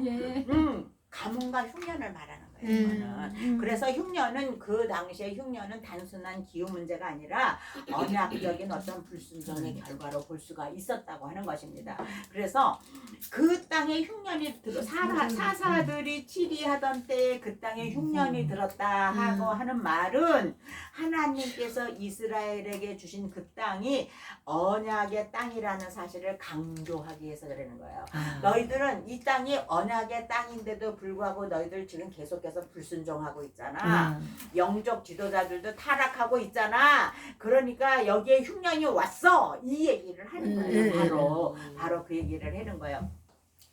가뭄과 흉년을 말하는 거예요. 거예요. 이거는. 그래서 흉년은 그 당시에 흉년은 단순한 기후 문제가 아니라 언약적인 어떤 불순종의 결과로 볼 수가 있었다고 하는 것입니다. 그래서 그 땅에 흉년이 들어 사사들이 치리하던 때에 그 땅에 흉년이 들었다 하고 하는 말은 하나님께서 이스라엘에게 주신 그 땅이 언약의 땅이라는 사실을 강조하기 위해서 그러는 거예요. 너희들은 이 땅이 언약의 땅인데도 불구하고 너희들 지금 계속해서 불순종하고 있잖아. 영적 지도자들도 타락하고 있잖아. 그러니까 여기에 흉년이 왔어. 이 얘기를 하는 거예요. 바로 그 얘기를 하는 거예요.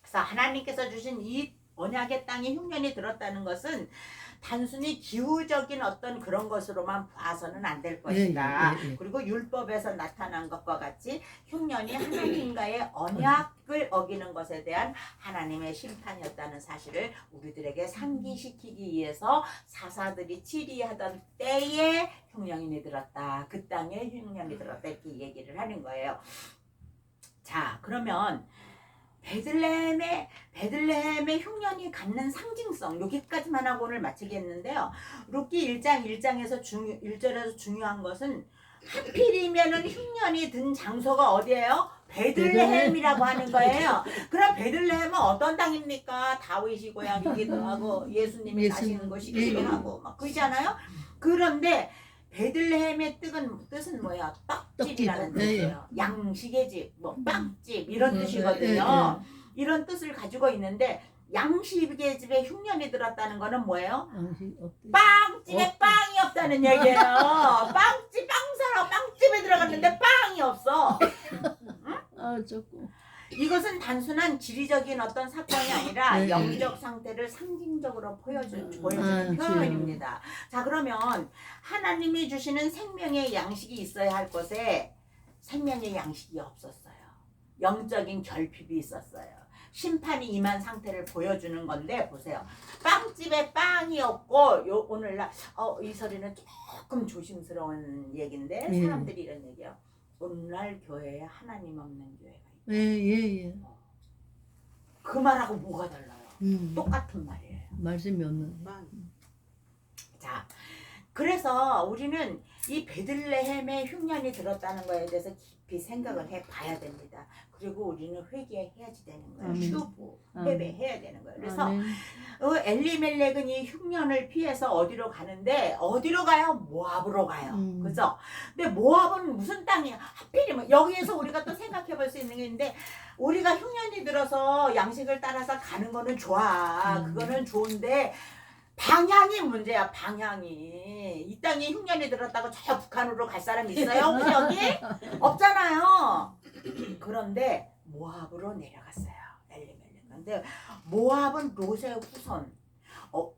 그래서 하나님께서 주신 이 언약의 땅에 흉년이 들었다는 것은 단순히 기후적인 어떤 그런 것으로만 봐서는 안 될 것이다. 그리고 율법에서 나타난 것과 같이 흉년이 하나님과의 언약을 어기는 것에 대한 하나님의 심판이었다는 사실을 우리들에게 상기시키기 위해서 사사들이 치리하던 때에 흉년이 들었다. 그 땅에 흉년이 들었다. 이렇게 얘기를 하는 거예요. 자, 그러면 베들레헴의 흉년이 갖는 상징성 여기까지만 하고 오늘 마치겠는데요. 룻기 1장에서 1절에서 중요한 것은 하필이면은 흉년이 든 장소가 어디예요? 베들레헴이라고 하는 거예요. 그럼 베들레헴은 어떤 땅입니까? 다윗이 고향이기도 하고 예수님이 사시는 곳이기도 하고 막 그러잖아요. 그런데 베들레헴의 뜻은 뭐야? 떡집이라는 뜻이에요. 양식의 집, 뭐 빵집 이런 뜻이거든요. 이런 뜻을 가지고 있는데 양식의 집에 흉년이 들었다는 거는 뭐예요? 빵집에 빵이 없다는 얘기예요. 빵집에 들어갔는데 빵이 없어. 조금. 이것은 단순한 지리적인 어떤 사건이 아니라 영적 상태를 상징적으로 보여주는 표현입니다. 자, 그러면 하나님이 주시는 생명의 양식이 있어야 할 곳에 생명의 양식이 없었어요. 영적인 결핍이 있었어요. 심판이 임한 상태를 보여주는 건데 보세요. 빵집에 빵이 없고 오늘날 이 소리는 조금 조심스러운 얘기인데 사람들이 이런 얘기예요. 오늘날 교회에 하나님 없는 교회가 있다. 그 말하고 뭐가 달라요? 똑같은 말이에요. 말씀이 없는. 자, 그래서 우리는 이 베들레헴의 흉년이 들었다는 거에 대해서 깊이 생각을 해봐야 됩니다. 그리고 우리는 회개해야지 되는 거예요. 휴부, 회개해야 되는 거예요. 그래서 엘리멜렉은 이 흉년을 피해서 어디로 가는데 어디로 가요? 모압으로 가요. 그죠? 근데 모압은 무슨 땅이야? 하필이면 여기에서 우리가 또 생각해 볼 수 있는 게 있는데 우리가 흉년이 들어서 양식을 따라서 가는 거는 좋아. 그거는 좋은데 방향이 문제야. 방향이. 이 땅에 흉년이 들었다고 저 북한으로 갈 사람 있어요? 혹시 여기? 없잖아요. 그런데 모압으로 내려갔어요. 엘리멜렉. 근데 모압은 롯의 후손,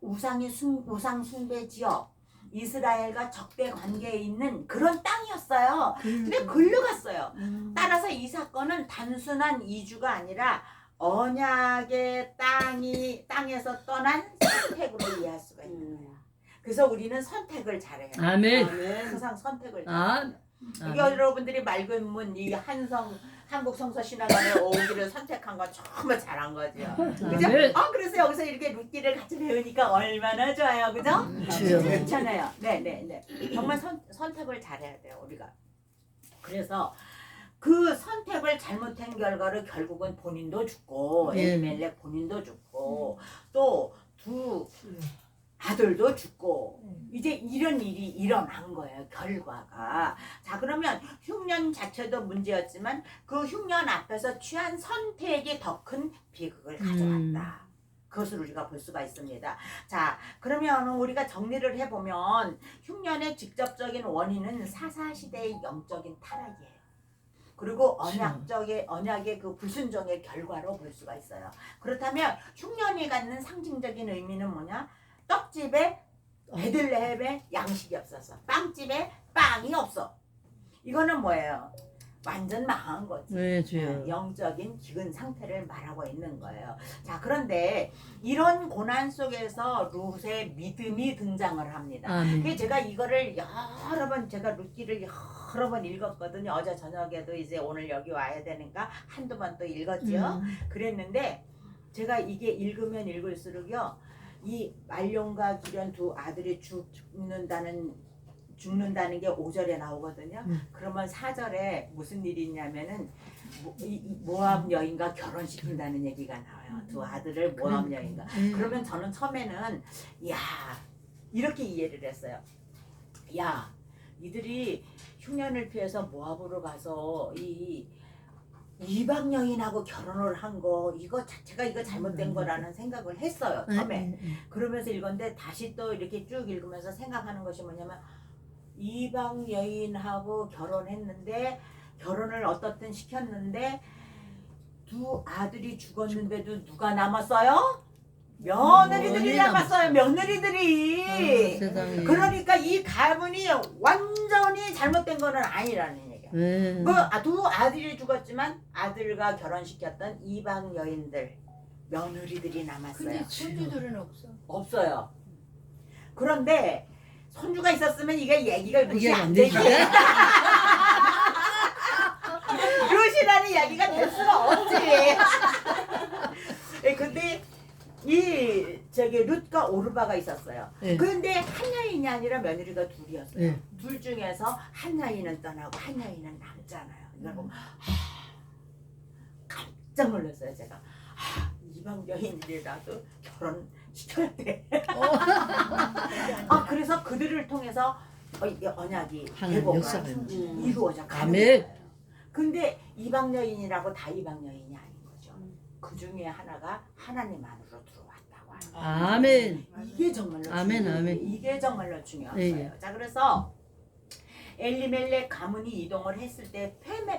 우상 숭배 지역, 이스라엘과 적대 관계에 있는 그런 땅이었어요. 근데 글러갔어요. 따라서 이 사건은 단순한 이주가 아니라 언약의 땅에서 떠난 선택으로 이해할 수가 있는 거예요. 그래서 우리는 선택을 잘해요. 아멘. 항상 선택을 잘해요. 이게 여러분들이 맑은 문, 이 한국 성서 신학원에 오기를 선택한 건 정말 잘한 거죠. 그죠? 그래서 여기서 이렇게 룻기를 같이 배우니까 얼마나 좋아요. 그죠? 좋잖아요. 네. 정말 선택을 잘해야 돼요, 우리가. 그래서 그 선택을 잘못한 결과로 결국은 본인도 죽고 엘리멜렉 본인도 죽고 또 두 아들도 죽고 이제 이런 일이 일어난 거예요. 결과가. 자, 그러면 흉년 자체도 문제였지만 그 흉년 앞에서 취한 선택이 더 큰 비극을 가져왔다. 그것을 우리가 볼 수가 있습니다. 자, 그러면 우리가 정리를 해보면 흉년의 직접적인 원인은 사사시대의 영적인 타락이에요. 그리고 언약의 그 불순종의 결과로 볼 수가 있어요. 그렇다면 흉년이 갖는 상징적인 의미는 뭐냐? 떡집에 베들레헴에 양식이 없었어. 빵집에 빵이 없어. 이거는 뭐예요? 완전 망한 거지. 영적인 기근 상태를 말하고 있는 거예요. 자, 그런데 이런 고난 속에서 룻의 믿음이 등장을 합니다. 그래서 제가 이거를 여러 번 제가 룻기를 여러 번 읽었거든요. 어제 저녁에도 이제 오늘 여기 와야 되니까 한두 번 또 읽었죠. 그랬는데 제가 이게 읽으면 읽을수록요. 이 말룡과 기련 두 아들이 죽는다는 게 5절에 나오거든요. 그러면 4절에 무슨 일이 있냐면은 모압 여인과 결혼시킨다는 얘기가 나와요. 두 아들을 모압 여인과. 그러면 저는 처음에는 야 이렇게 이해를 했어요. 야 이들이 흉년을 피해서 모압으로 가서 이 이방 여인하고 결혼을 한 거 이거 자체가 이거 잘못된 거라는 생각을 했어요 처음에. 그러면서 읽었는데 다시 또 이렇게 쭉 읽으면서 생각하는 것이 뭐냐면 이방 여인하고 결혼했는데 결혼을 어떻든 시켰는데 두 아들이 죽었는데도 누가 남았어요? 며느리들이 남았어요. 며느리들이. 세상에. 그러니까 이 가문이 완전히 잘못된 거는 아니라는 얘기야. 두 아들이 죽었지만 아들과 결혼시켰던 이방 여인들 며느리들이 남았어요. 근데 손주들은 없어. 없어요. 그런데 손주가 있었으면 이게 얘기가 무시 이게 안 안 되지. 되지. 루시라는 이야기가 될 수가 없지. 근데 이 저기 룻과 오르바가 있었어요. 네. 그런데 한 여인이 아니라 며느리가 둘이었어요. 네. 둘 중에서 한 여인은 떠나고 한 여인은 남잖아요. 이걸 보면 깜짝 놀랐어요. 제가 이방 여인이라도 결혼 시켜야 돼. 그래서 그들을 통해서 언약이 하나님 회복이 역사가 이루어져 가는 아멘. 거예요. 근데 이방 여인이라고 다 이방 여인이 아닌 거죠. 그 중에 하나가 하나님 안으로 들어왔다고 하는 거예요. 아멘. 이게 정말로 아멘, 중요해요. 아멘. 이게 정말로 중요한 예, 거예요. 자 그래서 엘리멜렉 가문이 이동을 했을 때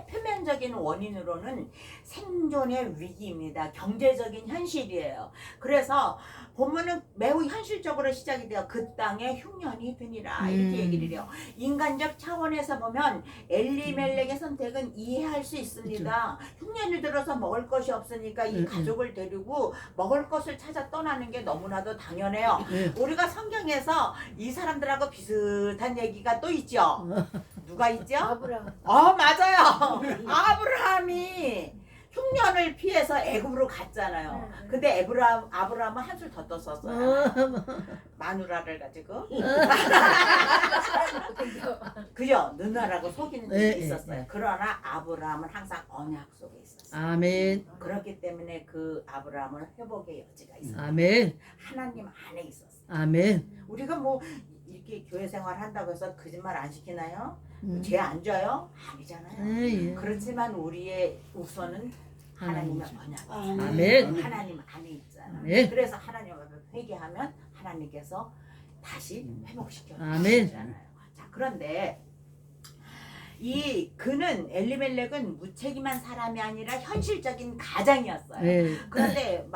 표면적인 원인으로는 생존의 위기입니다. 경제적인 현실이에요. 그래서 본문은 매우 현실적으로 시작이 돼요. 그 땅에 흉년이 드니라 이렇게 얘기를 해요. 인간적 차원에서 보면 엘리멜렉의 선택은 이해할 수 있습니다. 흉년이 들어서 먹을 것이 없으니까 이 가족을 데리고 먹을 것을 찾아 떠나는 게 너무나도 당연해요. 우리가 성경에서 이 사람들하고 비슷한 얘기가 또 있죠. 누가 있죠? 아브라함. 맞아요. 아브라함이 흉년을 피해서 애굽으로 갔잖아요. 근데 아브라함은 한술 더 떴었어요. 마누라를 가지고. 그죠? 누나라고 속이는 일이 있었어요. 그러나 아브라함은 항상 언약 속에 있었어요. 아멘. 그렇기 때문에 그 아브라함은 회복의 여지가 있어요. 아멘. 하나님 안에 있었어요. 아멘. 우리가 뭐 이렇게 교회 생활 한다고 해서 거짓말 안 시키나요? 죄 음. 안 져요? 아니잖아요. 예. 그렇지만 우리의 우선은 하나님의 언약. 아멘. 하나님 안에 있잖아요. 아멘. 그래서 하나님 앞에 회개하면 하나님께서 다시 회복시켜 아멘. 주시잖아요. 자, 그런데 그는 엘리멜렉은 무책임한 사람이 아니라 현실적인 가장이었어요. 예. 그런데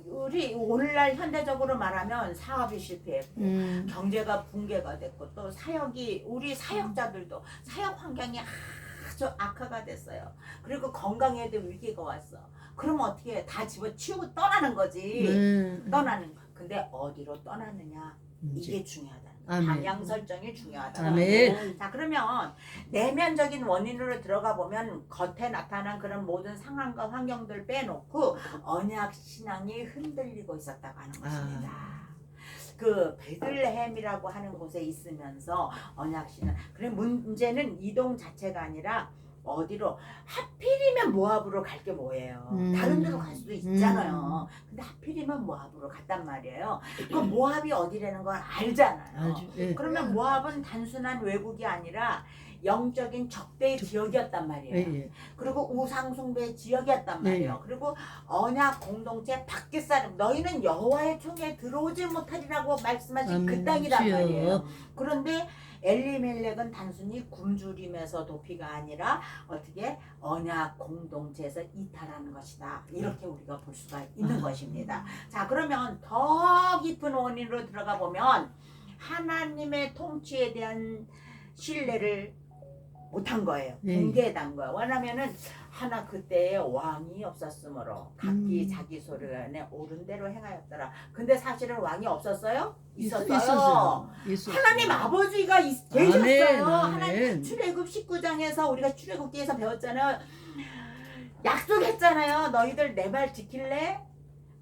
우리 오늘날 현대적으로 말하면 사업이 실패했고 경제가 붕괴가 됐고 또 우리 사역자들도 사역 환경이 아주 악화가 됐어요. 그리고 건강에도 위기가 왔어. 그러면 어떻게 해? 다 집어치우고 떠나는 거지. 떠나는 거. 근데 어디로 떠나느냐 이게 중요하다. 아멘. 방향 설정이 중요하다. 아멘. 자 그러면 내면적인 원인으로 들어가 보면 겉에 나타난 그런 모든 상황과 환경들 빼놓고 언약 신앙이 흔들리고 있었다고 하는 것입니다. 그 베들레헴이라고 하는 곳에 있으면서 언약 신앙. 그래 문제는 이동 자체가 아니라 어디로 하필이면 모압으로 갈 게 뭐예요? 다른 데로 갈 수도 있잖아요. 근데 하필이면 모압으로 갔단 말이에요. 그 모압이 어디라는 걸 알잖아요. 알죠. 예. 그러면 모압은 단순한 외국이 아니라 영적인 적대의 지역이었단 말이에요. 예. 그리고 우상숭배의 지역이었단 말이에요. 그리고 언약 공동체 밖에 사람 너희는 여호와의 총에 들어오지 못하리라고 말씀하신 그 땅이란 주여. 말이에요. 그런데 엘리멜렉은 단순히 굶주림에서 도피가 아니라 어떻게 언약 공동체에서 이탈하는 것이다. 이렇게 우리가 볼 수가 있는 것입니다. 자 그러면 더 깊은 원인으로 들어가 보면 하나님의 통치에 대한 신뢰를 못한 거예요. 붕괴한 거예요. 왜냐면은 하나 그때에 왕이 없었으므로 각기 자기 소련에 옳은 대로 행하였더라. 근데 사실은 왕이 없었어요? 있었어요. 하나님 아버지가 계셨어요. 하나님 출애굽 19장에서 우리가 출애굽기에서 배웠잖아요. 약속했잖아요. 너희들 내 말 지킬래?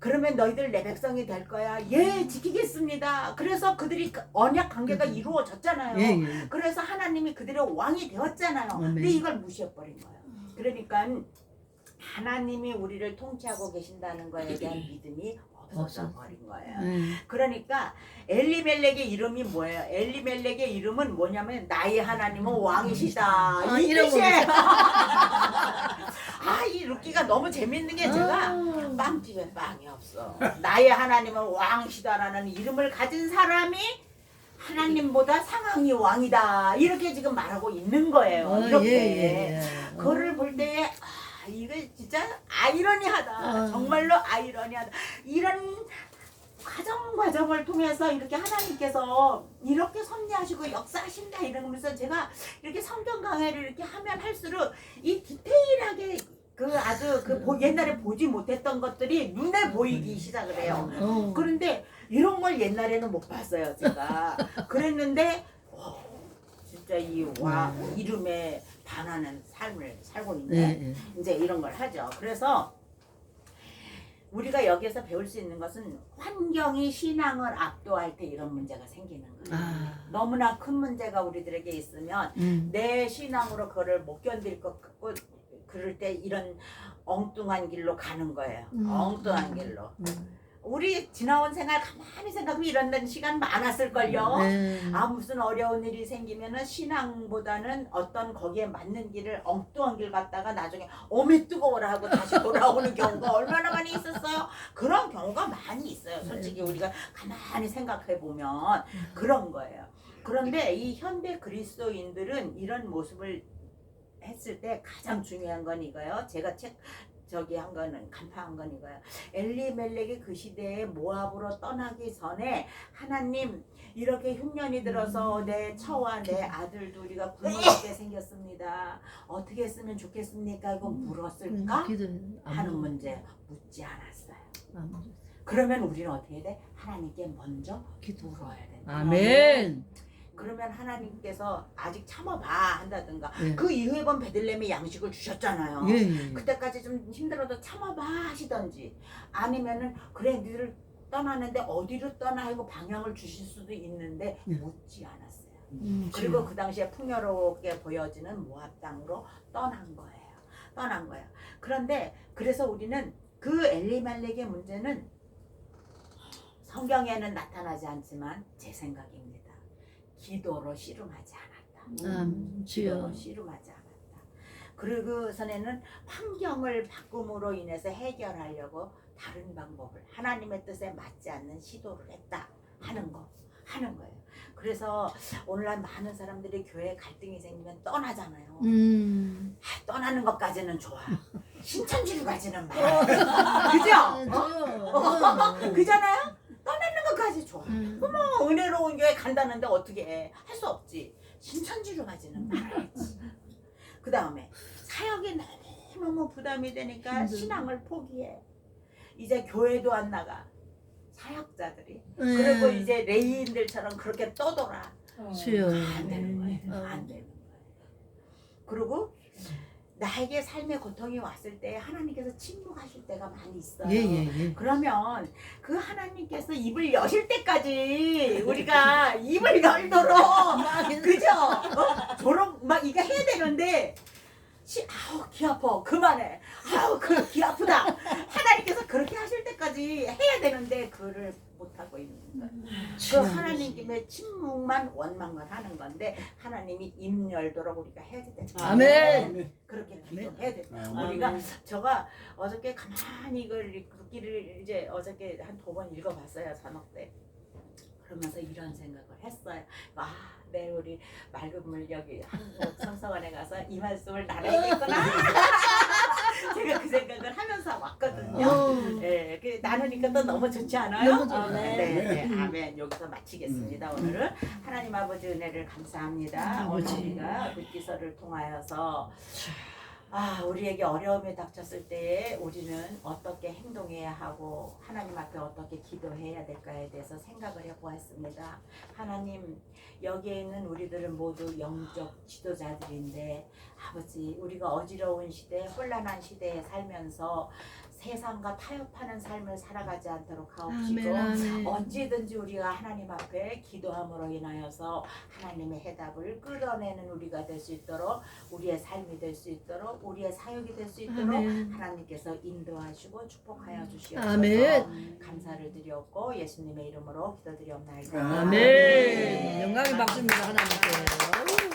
그러면 너희들 내 백성이 될 거야. 예, 지키겠습니다. 그래서 그들이 그 언약 관계가 이루어졌잖아요. 예, 예. 그래서 하나님이 그들의 왕이 되었잖아요. 아멘. 근데 이걸 무시해버린 거예요. 그러니까 하나님이 우리를 통치하고 계신다는 거에 대한 믿음이 없어져 버린 거예요. 그러니까 엘리멜렉의 이름이 뭐예요? 엘리멜렉의 이름은 뭐냐면 나의 하나님은 왕이시다. 이 이런 뜻이에요. 아, 이 룻기가 너무 재밌는 게 제가 빵집에 빵이 없어. 나의 하나님은 왕이시다라는 이름을 가진 사람이 하나님보다 상황이 왕이다. 이렇게 지금 말하고 있는 거예요. 이렇게. 그거를 볼 때에 이거 진짜 아이러니하다. 정말로 아이러니하다. 이런 과정을 통해서 이렇게 하나님께서 이렇게 섭리하시고 역사하신다 이러면서 제가 이렇게 성경 강해를 이렇게 하면 할수록 이 디테일하게 그 아주 옛날에 보지 못했던 것들이 눈에 보이기 시작을 해요. 그런데 이런 걸 옛날에는 못 봤어요, 제가. 그랬는데 진짜 이 이름에 반하는 삶을 살고 있네. 이제 이런 걸 하죠. 그래서 우리가 여기에서 배울 수 있는 것은 환경이 신앙을 압도할 때 이런 문제가 생기는 거예요. 너무나 큰 문제가 우리들에게 있으면 내 신앙으로 그거를 못 견딜 것 같고 그럴 때 이런 엉뚱한 길로 가는 거예요. 엉뚱한 길로. 우리 지나온 생활 가만히 생각하면 이런 시간 많았을걸요. 아, 무슨 어려운 일이 생기면은 신앙보다는 어떤 거기에 맞는 길을 엉뚱한 길 갔다가 나중에 어메 뜨거워라 하고 다시 돌아오는 경우가 얼마나 많이 있었어요. 그런 경우가 많이 있어요. 솔직히 우리가 가만히 생각해 보면 그런 거예요. 그런데 이 현대 그리스도인들은 이런 모습을 했을 때 가장 중요한 건 이거예요. 제가 한 거는 간파한 건 이거예요. 엘리멜렉이 그 시대에 모압으로 떠나기 전에 하나님 이렇게 흉년이 들어서 내 처와 내 아들도 우리가 굶주리게 생겼습니다. 어떻게 했으면 좋겠습니까? 이거 물었을까? 하는 문제 묻지 않았어요. 그러면 우리는 어떻게 돼? 하나님께 먼저 물어야 돼. 아멘. 그러면 하나님께서 아직 참아봐 한다든가. 그 이후에 본 베들레헴에 양식을 주셨잖아요. 그때까지 좀 힘들어도 참아봐 하시던지, 아니면은 그래 너희들 떠나는데 어디로 떠나 하고 방향을 주실 수도 있는데 묻지 않았어요. 그리고 그 당시에 풍요롭게 보여지는 모압 땅으로 떠난 거예요. 그런데 그래서 우리는 그 엘리멜렉의 문제는 성경에는 나타나지 않지만 제 생각입니다. 기도로 씨름하지 않았다. 기도로 씨름하지 않았다. 그리고서는 환경을 바꿈으로 인해서 해결하려고 다른 방법을 하나님의 뜻에 맞지 않는 시도를 했다 하는 거예요. 그래서 오늘날 많은 사람들이 교회 갈등이 생기면 떠나잖아요. 떠나는 것까지는 좋아. 신천지로 가지는 말. 그죠? 그잖아요? 떠나는 것까지 좋아. 뭐 은혜로운 교회 간다는데 어떻게 해? 할 수 없지. 신천지로 가지는 말아야지. 그 다음에 사역이 너무너무 부담이 되니까 신앙을 포기해. 이제 교회도 안 나가. 사역자들이. 그리고 이제 레이인들처럼 그렇게 떠돌아. 안 되는 거예요. 안 되는 거예요. 그리고 나에게 삶의 고통이 왔을 때 하나님께서 침묵하실 때가 많이 있어요. 그러면 그 하나님께서 입을 여실 때까지 우리가 입을 열도록 그죠? 저런 막 이거 해야 되는데 아우 귀 아파 그만해. 아우 그 귀 아프다. 하나님께서 그렇게 하실 때까지 해야 되는데 그를 못하고 있는 거예요. 그 하나님의 침묵만 원망만 하는 건데 하나님이 입 열도록 우리가 해야 돼. 아멘. 그렇게 기도해야 돼. 우리가 제가 어저께 가만히 이걸 룻기를 이제 어저께 한 2번 읽어봤어요. 저녁 때. 그러면서 이런 생각을 했어요. 내 우리 맑은 물 여기 한국 성서관에 가서 이 말씀을 나눠야겠구나. 제가 그 생각을 하면서 왔거든요. 네, 나누니까 또 너무 좋지 않아요? 너무 좋아요. 네, 아멘. 여기서 마치겠습니다. 오늘은 하나님 아버지 은혜를 감사합니다. 오늘 우리가 룻기서를 통하여서 우리에게 어려움이 닥쳤을 때에 우리는 어떻게 행동해야 하고 하나님 앞에 어떻게 기도해야 될까에 대해서 생각을 해보았습니다. 하나님, 여기에 있는 우리들은 모두 영적 지도자들인데 아버지, 우리가 어지러운 시대, 혼란한 시대에 살면서 세상과 타협하는 삶을 살아가지 않도록 하옵시고 아멘, 아멘. 언제든지 우리가 하나님 앞에 기도함으로 인하여서 하나님의 해답을 끌어내는 우리가 될 수 있도록 우리의 삶이 될 수 있도록 우리의 사역이 될 수 있도록 아멘. 하나님께서 인도하시고 축복하여 주시옵소서. 아멘. 감사를 드렸고 예수님의 이름으로 기도드리옵나이다. 아멘. 영광의 박수입니다 하나님께.